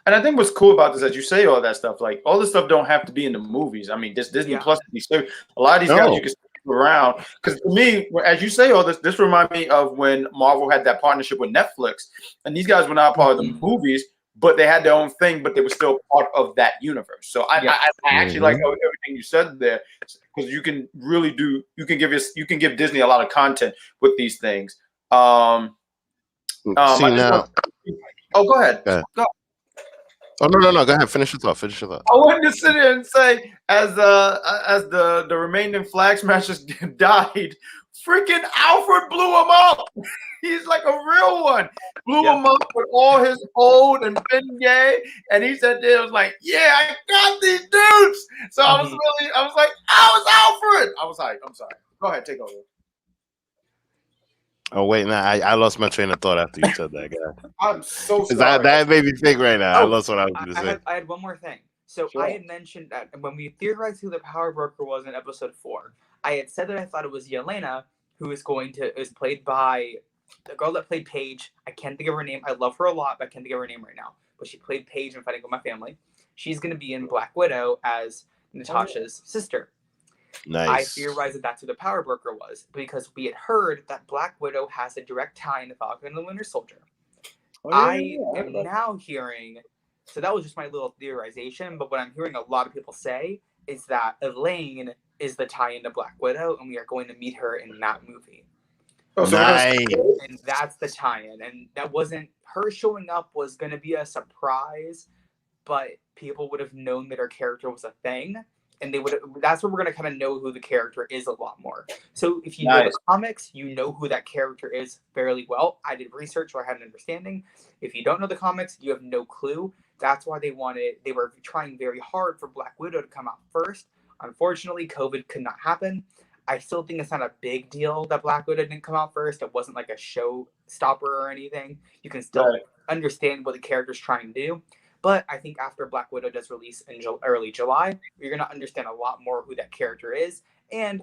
And I think what's cool about this, as you say all that stuff, like all this stuff don't have to be in the movies. I mean, this Disney Plus, a lot of these guys you can stick around. Because to me, as you say all this reminds me of when Marvel had that partnership with Netflix, and these guys were not part of the movies, but they had their own thing, but they were still part of that universe. So I actually like everything you said there, because you can really you can give Disney a lot of content with these things. Now. Go ahead. Go. Oh no! Go ahead. Finish your thought. I wanted to sit here and say, as the remaining Flag Smashers died, freaking Alfred blew him up. He's like a real one. Blew him up with all his old and Bengay, and he said there was like, yeah, I got these dudes. So I was like, I was Alfred. I was like, I'm sorry. Go ahead, take over. Oh wait, I lost my train of thought after you said that, guy. I'm so sorry. That made me think right now. I lost what I was going to say. I had one more thing. So I had mentioned that when we theorized who the Power Broker was in episode 4, I had said that I thought it was Yelena, who is played by the girl that played Paige. I can't think of her name. I love her a lot, but I can't think of her name right now. But she played Paige in Fighting with My Family. She's going to be in Black Widow as Natasha's sister. Nice. I theorized that's who the Power Broker was because we had heard that Black Widow has a direct tie into Falcon and the Winter Soldier. I am now hearing, so that was just my little theorization, but what I'm hearing a lot of people say is that Elaine is the tie into Black Widow, and we are going to meet her in that movie. Nice. And that's the tie-in. And that wasn't, her showing up was going to be a surprise, but people would have known that her character was a thing. And that's where we're going to kind of know who the character is a lot more. So if you know the comics, you know who that character is fairly well. I did research, so I had an understanding. If you don't know the comics, you have no clue. That's why they were trying very hard for Black Widow to come out first. Unfortunately, COVID could not happen. I still think it's not a big deal that Black Widow didn't come out first. It wasn't like a showstopper or anything. You can still understand what the character's trying to do. But I think after Black Widow does release in early July, you're going to understand a lot more who that character is. And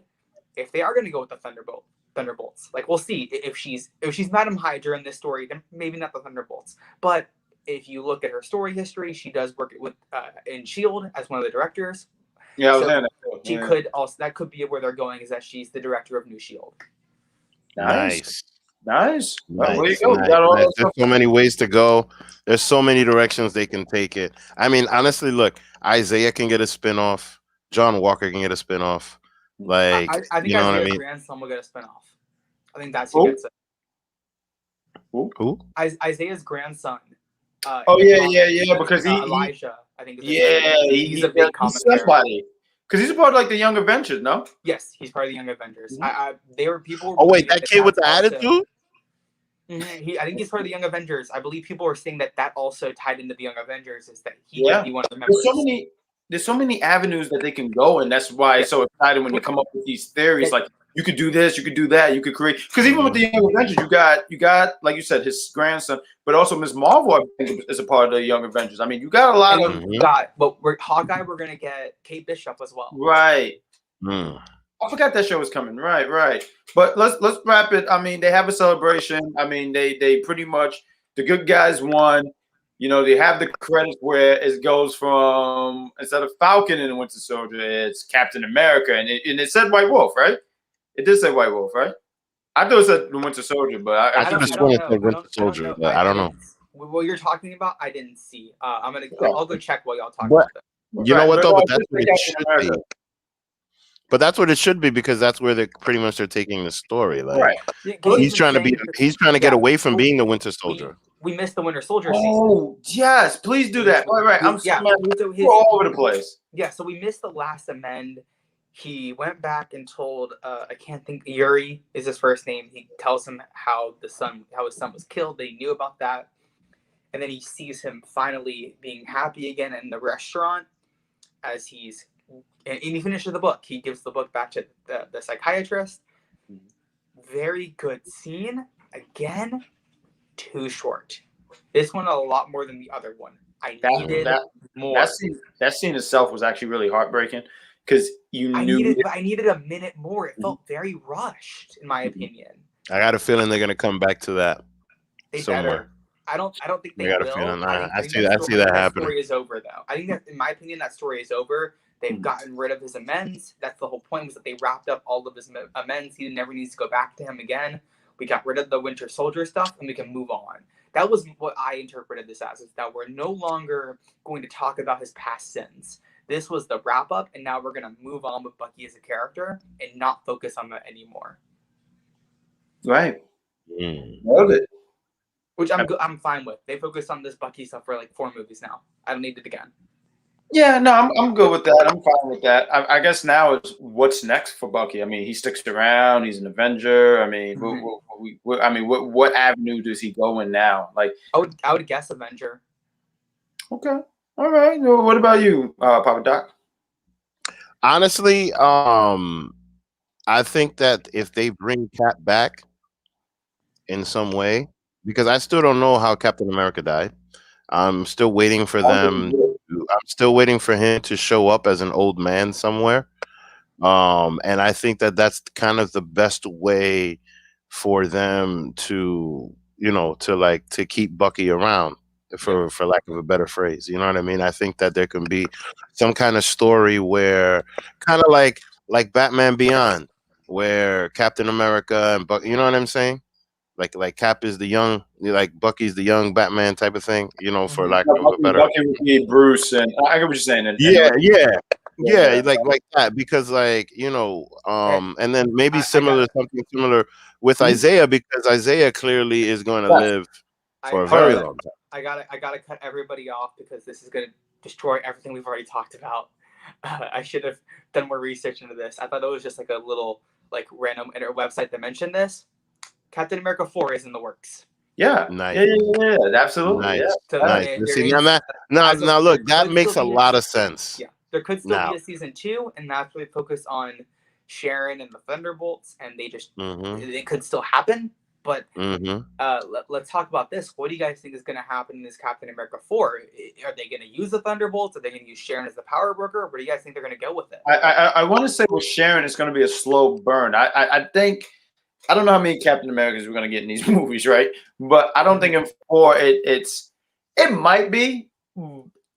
if they are going to go with the Thunderbolts, like we'll see. If she's Madam Hydra in this story, then maybe not the Thunderbolts. But if you look at her story history, she does work with in S.H.I.E.L.D. as one of the directors. Yeah, I was So saying that too. she Yeah. could also, that could be where they're going, is that she's the director of New Shield. Nice. Well, there you Nice, go. You got all nice. that There's stuff. so many ways to go. There's so many directions they can take it. I mean, honestly, look, Isaiah can get a spinoff. John Walker can get a spinoff. Like, I think you know what I Isaiah's mean? grandson will get a spinoff. I think that's who Who? gets it. Who? Isaiah's grandson. Oh in the yeah, comics, because he Elijah, I think is his yeah, name. He's a big comic he's character. somebody. Because he's a part of like the Young Avengers, no? Yes, he's part of the Young Avengers. People were Oh wait, believing that kid with the that's also- attitude? I think he's part of the Young Avengers. I believe people are saying that also tied into the Young Avengers, is that he Yeah. could be one of the members. There's so many avenues that they can go, and that's why it's so exciting when you come up with these theories. Like you could do this, you could do that, you could create. Because even with the Young Avengers, you got like you said, his grandson, but also Ms. Marvel, I think, is a part of the Young Avengers. I mean, you got a lot of Hawkeye. We're gonna get Kate Bishop as well. right. I forgot that show was coming. Right. But let's wrap it. I mean, they have a celebration. I mean, they pretty much, the good guys won. You know, they have the credits where it goes from, instead of Falcon and the Winter Soldier, it's Captain America, and it said White Wolf, right? It did say White Wolf, right? I thought it said the Winter Soldier, but I could have sworn it said Winter Soldier, but I don't know. What you're talking about, I didn't see. I'll go check while y'all talk But about that. you know what though? But that's what it should be. But that's what it should be, because that's where they're pretty much taking the story. Like he's trying to get away from being the Winter Soldier. We missed the Winter Soldier scene. Oh yes, please do that. Right. I'm we're all over the place. Yeah, so we missed the last amend. He went back and told I can't think, Yuri is his first name. He tells him how his son was killed. They knew about that. And then he sees him finally being happy again in the restaurant as and he finishes the book. He gives the book back to the psychiatrist. Very good scene. Again, too short. This one a lot more than the other one. I needed more. That scene itself was actually really heartbreaking, because I needed a minute more. It felt very rushed, in my opinion. I got a feeling they're gonna come back to that somewhere. Better. I don't think they will. I see that happening. That story is over, though. I think that, in my opinion, that story is over. They've gotten rid of his amends. That's the whole point, was that they wrapped up all of his amends. He never needs to go back to him again. We got rid of the Winter Soldier stuff, and we can move on. That was what I interpreted this as, is that we're no longer going to talk about his past sins. This was the wrap up, and now we're going to move on with Bucky as a character and not focus on that anymore. Right. Love it. Which I'm fine with. They focused on this Bucky stuff for like 4 movies now. I don't need it again. Yeah, no, I'm good with that. I'm fine with that. I guess now it's what's next for Bucky. I mean, he sticks around. He's an Avenger. I mean, what avenue does he go in now? Like, I would guess Avenger. Okay, all right. Well, what about you, Papa Doc? Honestly, I think that if they bring Cap back in some way, because I still don't know how Captain America died. I'm still waiting for them. I'm still waiting for him to show up as an old man somewhere. And I think that that's kind of the best way for them to, to keep Bucky around, for lack of a better phrase. You know what I mean? I think that there can be some kind of story where, kind of like Batman Beyond, where Captain America and Bucky, you know what I'm saying? Like Cap is the young, like Bucky's the young Batman type of thing, for lack of a better. Bucky would be Bruce, and I get what you're saying. Yeah, like that, because and then maybe something similar with Isaiah, because Isaiah clearly is going to live for a very long time. I gotta cut everybody off, because this is gonna destroy everything we've already talked about. I should have done more research into this. I thought it was just like a little random internet website that mentioned this. Captain America 4 is in the works. Yeah, nice. Yeah, absolutely. Nice. Yeah. So nice. Now look, that makes a lot of sense. Yeah, there could still be a season 2, and that's where they focus on Sharon and the Thunderbolts, and they just it could still happen. But let's talk about this. What do you guys think is going to happen in this Captain America 4? Are they going to use the Thunderbolts? Are they going to use Sharon as the power broker? Where do you guys think they're going to go with it? I want to say with Sharon, it's going to be a slow burn. I think. I don't know how many Captain Americas we're going to get in these movies, right? But I don't think in 4 it might be.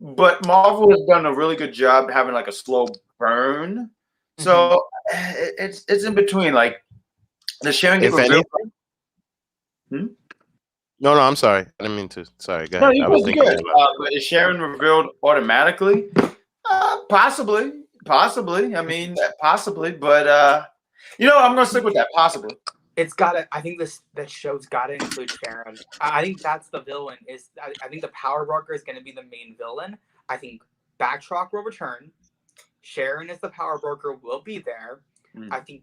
but Marvel has done a really good job having like a slow burn. So it's in between. Like the sharing get If revealed. anything, no, I'm sorry. I didn't mean to. Sorry, go No, ahead. you I was good. thinking. But is Sharon revealed automatically? Possibly. I mean, possibly. But I'm gonna stick with that. Possibly. It's gotta. I think that show's gotta include Sharon. I think that's the villain. I think the Power Broker is gonna be the main villain. I think Backrock will return. Sharon as the Power Broker will be there. I think.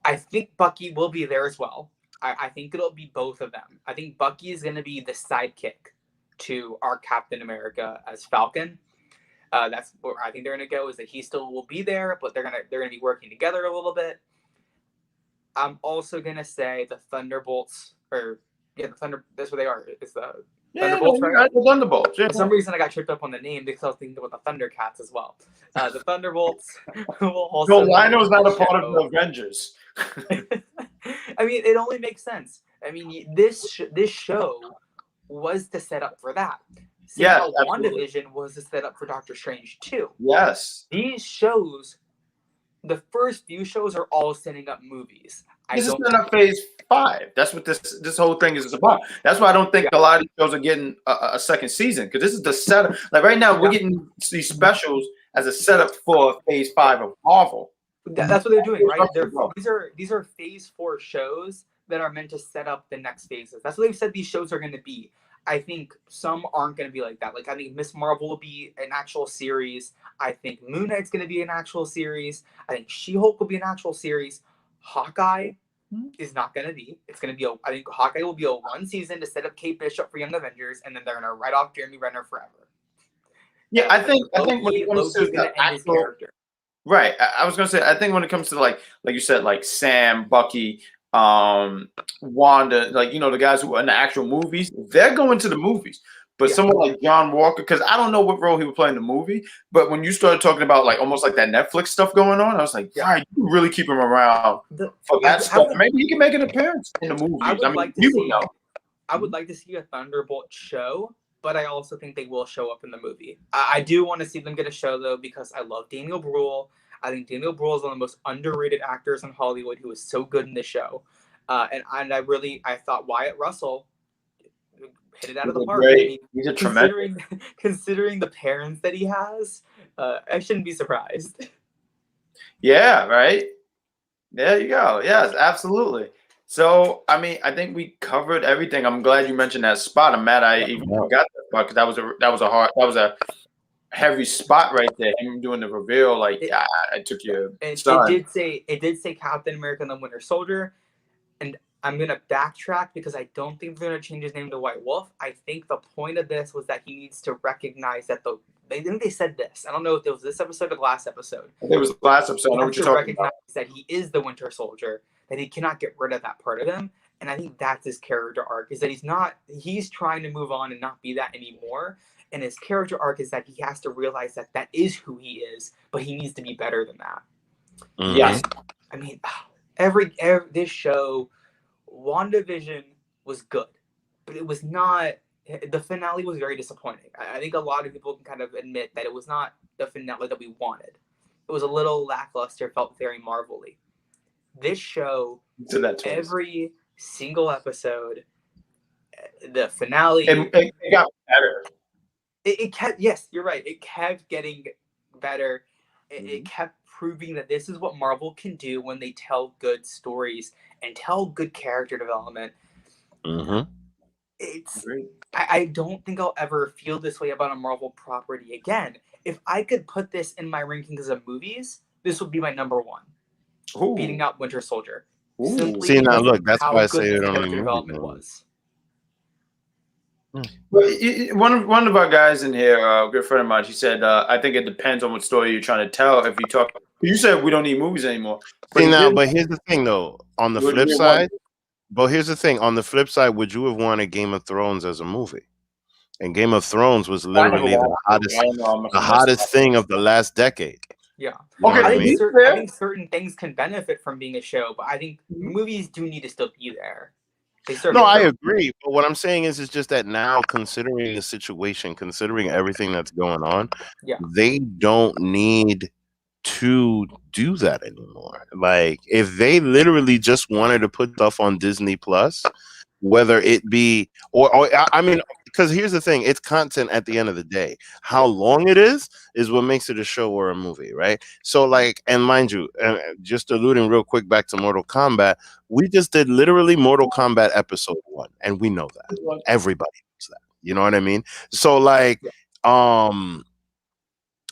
I think Bucky will be there as well. I think it'll be both of them. I think Bucky is gonna be the sidekick to our Captain America as Falcon. That's where I think they're gonna go. Is that he still will be there, but they're gonna be working together a little bit. I'm also gonna say the Thunderbolts, the Thunder. That's what they are. It's the Thunderbolts, right? The Thunderbolts. Yeah. For some reason, I got tripped up on the name because I was thinking about the Thundercats as well. The Thunderbolts will also. No, Rhino's not a part of the Avengers. I mean, it only makes sense. I mean, this show was to set up for that. Yeah, WandaVision was to set up for Doctor Strange too. Yes. These shows, the first few shows are all setting up movies. This is setting up phase 5. That's what this whole thing is about. That's why I don't think a lot of these shows are getting a second season, because this is the setup. Like right now, we're getting these specials as a setup for phase 5 of Marvel. That's what they're doing, right? These are phase 4 shows that are meant to set up the next phases. That's what they've said these shows are going to be. I think some aren't going to be like that. Like I think Miss Marvel will be an actual series. I think Moon Knight's going to be an actual series. I think She-Hulk will be an actual series. Hawkeye is not going to be. It's going to be I think Hawkeye will be a 1 season to set up Kate Bishop for Young Avengers, and then they're going to write off Jeremy Renner forever. Yeah, I think when it comes to the actual character. Right. I was gonna say, I think when it comes to like you said, like Sam, Bucky, Wanda, like the guys who are in the actual movies, they're going to the movies. But someone like John Walker, because I don't know what role he would play in the movie, but when you started talking about like almost like that Netflix stuff going on, I was like, all right, you really keep him around for that stuff. Maybe he can make an appearance in the movies. I would like to see a Thunderbolt show, but I also think they will show up in the movie. I do want to see them get a show, though, because I love Daniel Bruhl. I think Daniel Bruhl is one of the most underrated actors in Hollywood who is so good in this show. And I thought Wyatt Russell hit it out of the park. I mean, he's a tremendous. Considering the parents that he has, I shouldn't be surprised. Yeah, right? There you go. Yes, absolutely. So, I mean, I think we covered everything. I'm glad you mentioned that spot. I'm mad I even forgot that spot, because that was a heavy spot right there. Him doing the reveal, like I took your son. It did say Captain America and the Winter Soldier, and I'm gonna backtrack because I don't think they're gonna change his name to White Wolf. I think the point of this was that he needs to recognize that they said this. I don't know if it was this episode or the last episode. It was the last episode. I know what you're talking about. That he is the Winter Soldier, that he cannot get rid of that part of him. And I think that's his character arc, is that he's trying to move on and not be that anymore. And his character arc is that he has to realize that is who he is, but he needs to be better than that. Mm-hmm. Yes. I mean, this show, WandaVision was good, but it was not. The finale was very disappointing. I think a lot of people can kind of admit that it was not the finale that we wanted. It was a little lackluster, felt very Marvel-y. This show, every single episode, the finale, it got better. It kept, yes, you're right. It kept getting better. It kept proving that this is what Marvel can do when they tell good stories and tell good character development. Mm-hmm. I don't think I'll ever feel this way about a Marvel property again. If I could put this in my rankings of movies, this would be my number 1. Ooh. Beating out Winter Soldier. See, now look, that's why I say it on the development was. One of our guys in here, a good friend of mine, she said, I think it depends on what story you're trying to tell. If you said we don't need movies anymore. But here's the thing, though. On the flip side, would you have wanted Game of Thrones as a movie? And Game of Thrones was literally the hottest thing of the last decade. Yeah. Okay. I think certain things can benefit from being a show, but I think movies do need to still be there. They serve No, a I purpose. agree. But what I'm saying is just that now, considering the situation, considering everything that's going on, Yeah. they don't need to do that anymore. Like, if they literally just wanted to put stuff on Disney Plus, whether it be or I mean, because here's the thing, it's content at the end of the day. How long it is what makes it a show or a movie, right? So like, and mind you, just alluding real quick back to Mortal Kombat, we just did literally Mortal Kombat episode 1, and we know that. Everybody knows that. You know what I mean? So like, Yeah.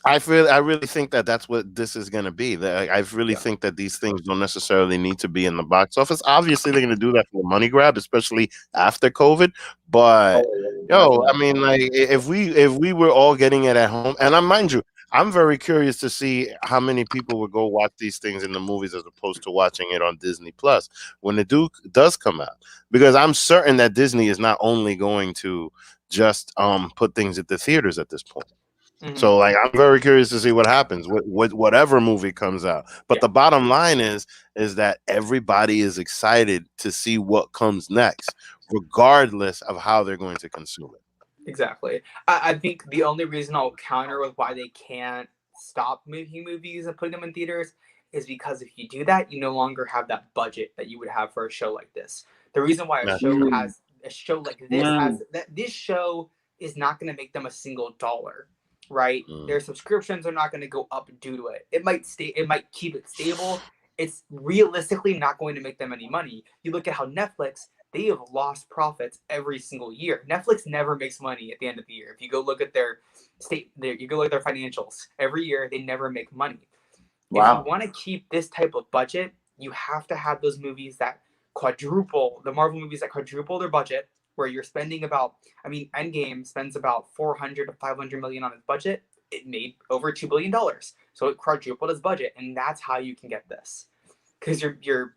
I really think that that's what this is going to be. I really think that these things don't necessarily need to be in the box office. Obviously, they're going to do that for a money grab, especially after COVID. But yo, I mean, like, if we were all getting it at home, and I mind you, I'm very curious to see how many people would go watch these things in the movies as opposed to watching it on Disney Plus when it does come out, because I'm certain that Disney is not only going to just put things at the theaters at this point. So like, I'm very curious to see what happens with whatever movie comes out. But the bottom line is that everybody is excited to see what comes next, regardless of how they're going to consume it. Exactly. I think the only reason I'll counter with why they can't stop making movies and putting them in theaters is because if you do that, you no longer have that budget that you would have for a show like this. The reason why a show like this has that this show is not going to make them a single dollar, right? Their subscriptions are not going to go up due to it. It might keep it stable. It's realistically not going to make them any money. You look at how Netflix, they have lost profits every single year. Netflix never makes money at the end of the year. If you go look at their you go look at their financials. Every year, they never make money. Wow. If you want to keep this type of budget, you have to have those movies that the Marvel movies that quadruple their budget, where you're spending about, Endgame spends about 400 to 500 million on its budget. It made over $2 billion. So it quadrupled its budget, and that's how you can get this. Because you're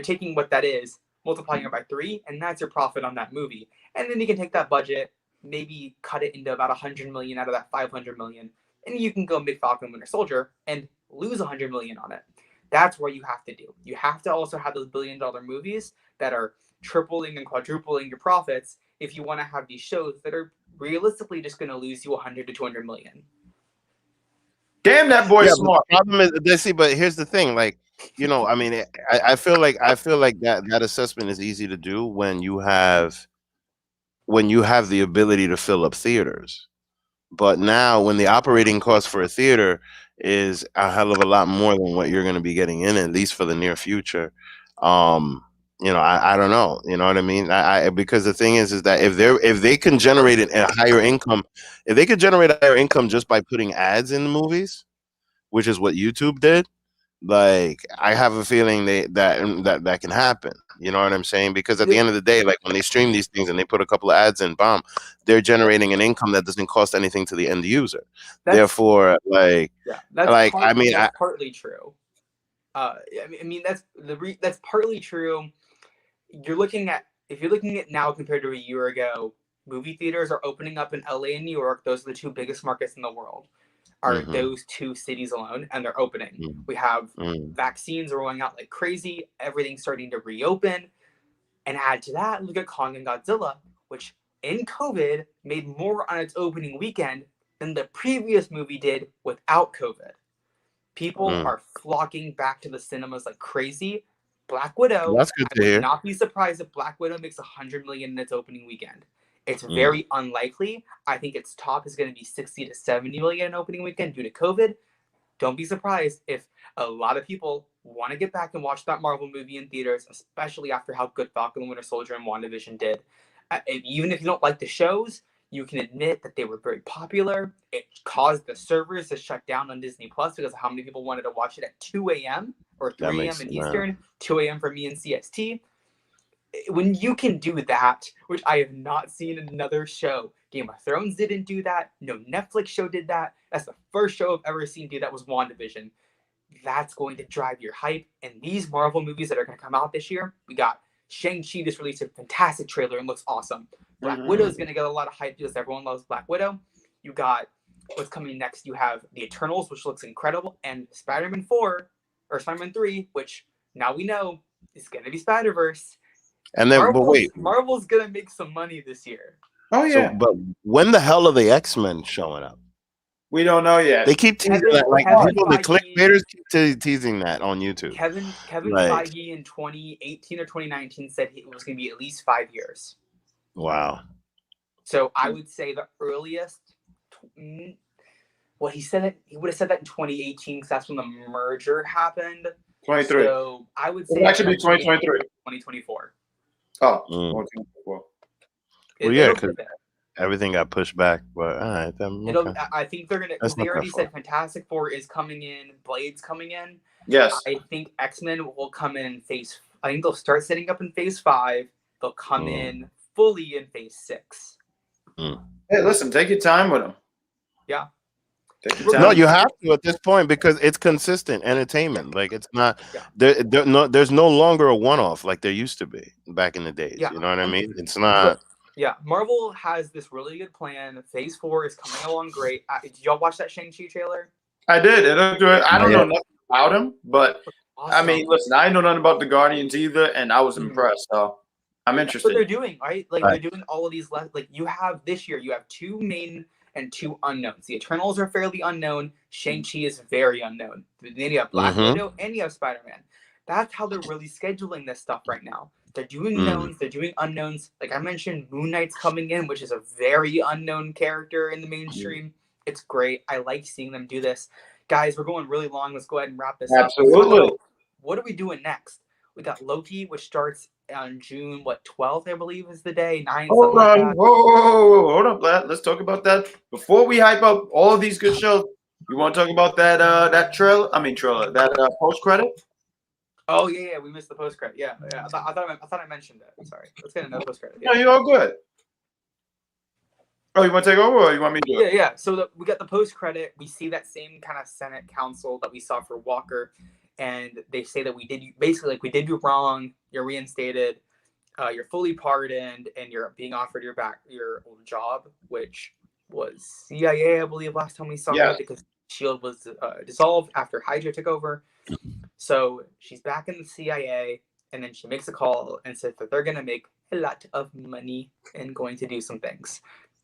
taking what that is, multiplying it by 3, and that's your profit on that movie. And then you can take that budget, maybe cut it into about 100 million out of that 500 million, and you can go make Falcon Winter Soldier and lose 100 million on it. That's what you have to do. You have to also have those billion-dollar movies that are tripling and quadrupling your profits if you want to have these shows that are realistically just going to lose you 100 to 200 million. Damn, that boy's smart. The problem is, see, but here's the thing, like, you know, I mean, I feel like that assessment is easy to do when you have the ability to fill up theaters. But now, when the operating cost for a theater is a hell of a lot more than what you're going to be getting in, at least for the near future, you know, I don't know, you know what I mean? Because the thing is that if they can generate a higher income, if they could generate a higher income just by putting ads in the movies, which is what YouTube did, like, I have a feeling that can happen. You know what I'm saying? Because at the end of the day, like, when they stream these things and they put a couple of ads in, bomb, they're generating an income that doesn't cost anything to the end user. Therefore, like, that's partly true. That's partly true. If you're looking at now compared to a year ago, movie theaters are opening up in LA and New York. Those are the 2 biggest markets in the world. Are those 2 cities alone, and they're opening. We have vaccines rolling out like crazy. Everything's starting to reopen. And add to that, look at Kong and Godzilla, which in COVID made more on its opening weekend than the previous movie did without COVID. People are flocking back to the cinemas like crazy. Black Widow, that's good to hear. I would not be surprised if Black Widow makes 100 million in its opening weekend. It's very unlikely. I think its top is going to be 60 to 70 million in opening weekend due to COVID. Don't be surprised if a lot of people want to get back and watch that Marvel movie in theaters, especially after how good Falcon and Winter Soldier and WandaVision did. Even if you don't like the shows, you can admit that they were very popular. It caused the servers to shut down on Disney Plus because of how many people wanted to watch it at 2 a.m. or 3 a.m. in Eastern, 2 a.m. for me in CST. When you can do that, which I have not seen in another show, Game of Thrones didn't do that. No Netflix show did that. That's the first show I've ever seen do that was WandaVision. That's going to drive your hype. And these Marvel movies that are going to come out this year, we got Shang-Chi just released a fantastic trailer and looks awesome. Black Widow is going to get a lot of hype because everyone loves Black Widow. You got what's coming next. You have The Eternals, which looks incredible, and Spider-Man 3, which now we know is going to be Spider-Verse. And then, but wait. Marvel's gonna make some money this year. Oh yeah. So, but when the hell are the X-Men showing up? We don't know yet. They keep teasing that. Like people, the clickbaiters keep teasing that on YouTube. Kevin like, Feige in 2018 or 2019 said it was going to be at least 5 years. Wow. So I would say the earliest. Well, he would have said that in 2018 because that's when the merger happened. 23. So I would say it actually be 2023. 2024. Oh, 2024. Well, yeah, because everything got pushed back. But all right, then, I think they're gonna. They already said Fantastic Four is coming in. Blade's coming in. Yes. I think X-Men will come in phase. I think they'll start setting up in phase 5. They'll come in fully in phase 6. Hey, listen, take your time with them. Yeah. No, you have to at this point because it's consistent entertainment. Like it's not there's no longer a one-off like there used to be back in the days. Yeah. You know what I mean? It's not. Yeah, Marvel has this really good plan. Phase 4 is coming along great. Did y'all watch that Shang-Chi trailer? I did. I don't know nothing about him, but awesome. I mean, listen, I know nothing about the Guardians either, and I was impressed. So I'm interested. That's what they're doing, right? Like they're doing all of these. Like you have this year, you have 2 main and 2 unknowns. The Eternals are fairly unknown. Shang-Chi is very unknown. Then you have Black Widow and you have Spider-Man. That's how they're really scheduling this stuff right now. They're doing knowns, they're doing unknowns. Like I mentioned, Moon Knight's coming in, which is a very unknown character in the mainstream. It's great. I like seeing them do this. Guys, we're going really long. Let's go ahead and wrap this up. Absolutely. What are we doing next? We got Loki, which starts on June 12th, I believe is the day. 9. Hold on. Hold up, lad. Let's talk about that before we hype up all of these good shows. You want to talk about that trailer? That post credit. Oh yeah, we missed the post credit. Yeah. I thought I mentioned it. Sorry. Let's get another post credit. Yeah. No, you're all good. Oh, you want to take over, or you want me to do it? Yeah. So we got the post credit. We see that same kind of Senate council that we saw for Walker, and they say that we did you wrong. You're reinstated. You're fully pardoned, and you're being offered your old job, which was CIA, I believe, last time we saw it because Shield was dissolved after Hydra took over. So she's back in the CIA, and then she makes a call and says that they're going to make a lot of money and going to do some things.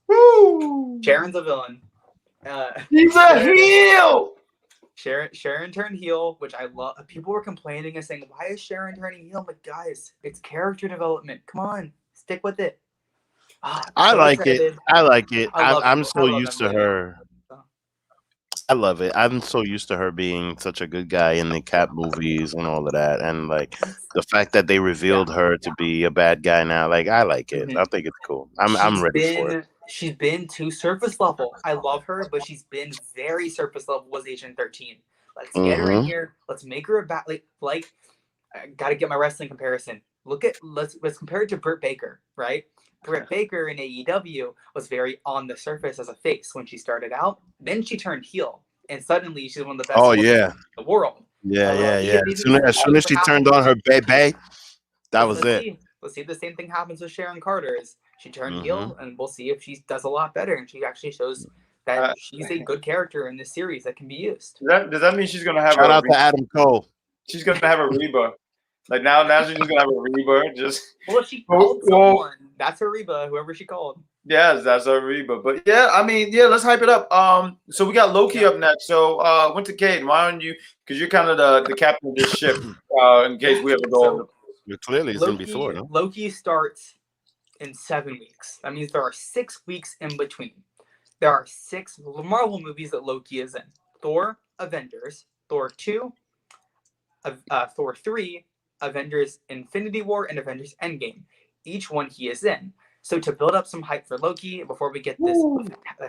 Woo! Sharon's a villain. She's a heel! Sharon turned heel, which I love. People were complaining and saying, why is Sharon turning heel? I'm like, guys, it's character development. Come on, stick with it. I like it. I'm so used to her. I love it. I'm so used to her being such a good guy in the Cap movies and all of that. And like the fact that they revealed her to be a bad guy now, like I like it. I think it's cool. I'm ready for it. She's been too surface level. I love her, but she's been very surface level was Agent 13. Let's get her in here. Let's make her a like I gotta get my wrestling comparison. Let's compare it to Britt Baker, right? Britt Baker in AEW was very on the surface as a face when she started out. Then she turned heel, and suddenly she's one of the best in the world. Yeah. As soon as she turned on her baby, that was it. Let's see if the same thing happens with Sharon Carter. She turned heel, and we'll see if she does a lot better, and she actually shows that she's a good character in this series that can be used. Does that mean she's going to have shout out to Adam Cole? She's going to have a rebirth. Like now she's just gonna have a rebirth. Well, she called someone. That's her Reba, whoever she called. Yes, that's her Reba. But yeah, I mean, let's hype it up. So we got Loki up next. So Winter Cade, why don't you? Because you're kind of the captain of this ship. In case we have to go over. Clearly, it's been before. No? Loki starts in 7 weeks. That means there are 6 weeks in between. There are 6 Marvel movies that Loki is in: Thor, Avengers, Thor 2, Thor 3. Avengers Infinity War and Avengers Endgame. Each one he is in. So to build up some hype for Loki, before we get this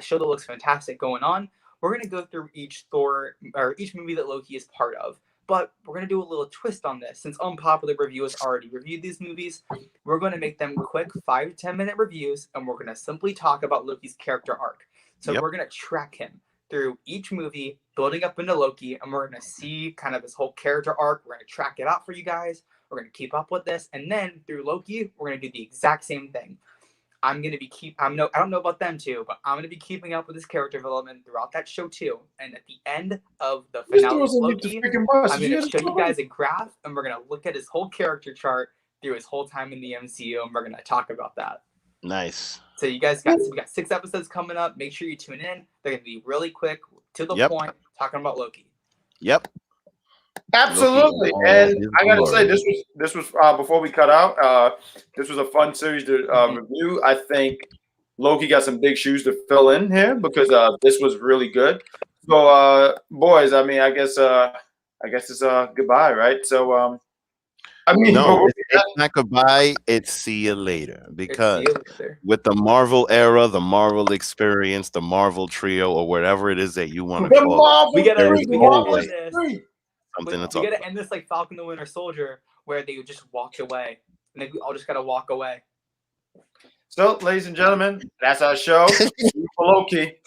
show that looks fantastic going on, we're going to go through each movie that Loki is part of. But we're going to do a little twist on this. Since Unpopular Reviewers already reviewed these movies, we're going to make them quick 5 to 10 minute reviews, and we're going to simply talk about Loki's character arc. So we're going to track him through each movie, building up into Loki, and we're going to see kind of his whole character arc. We're going to track it out for you guys. We're going to keep up with this. And then through Loki, we're going to do the exact same thing. I don't know about them too, but I'm going to be keeping up with his character development throughout that show too. And at the end of the finale of Loki, I'm going to show you guys a graph, and we're going to look at his whole character chart through his whole time in the MCU, and we're gonna talk about that. Nice. So we got 6 episodes coming up. Make sure you tune in. They're gonna be really quick, to the point, talking about Loki. Yep. Absolutely. Loki, and I gotta say, this was before we cut out. This was a fun series to review. I think Loki got some big shoes to fill in here because this was really good. So, boys, I mean, I guess it's goodbye, right? So, I mean, no, it's not goodbye. It's see you later. Because with the Marvel era, the Marvel experience, the Marvel trio, or whatever it is that you want to call it, we gotta something to talk we gotta about. end this like Falcon the Winter Soldier, where they just walked away, and then we all just gotta walk away. So, ladies and gentlemen, that's our show. For Loki.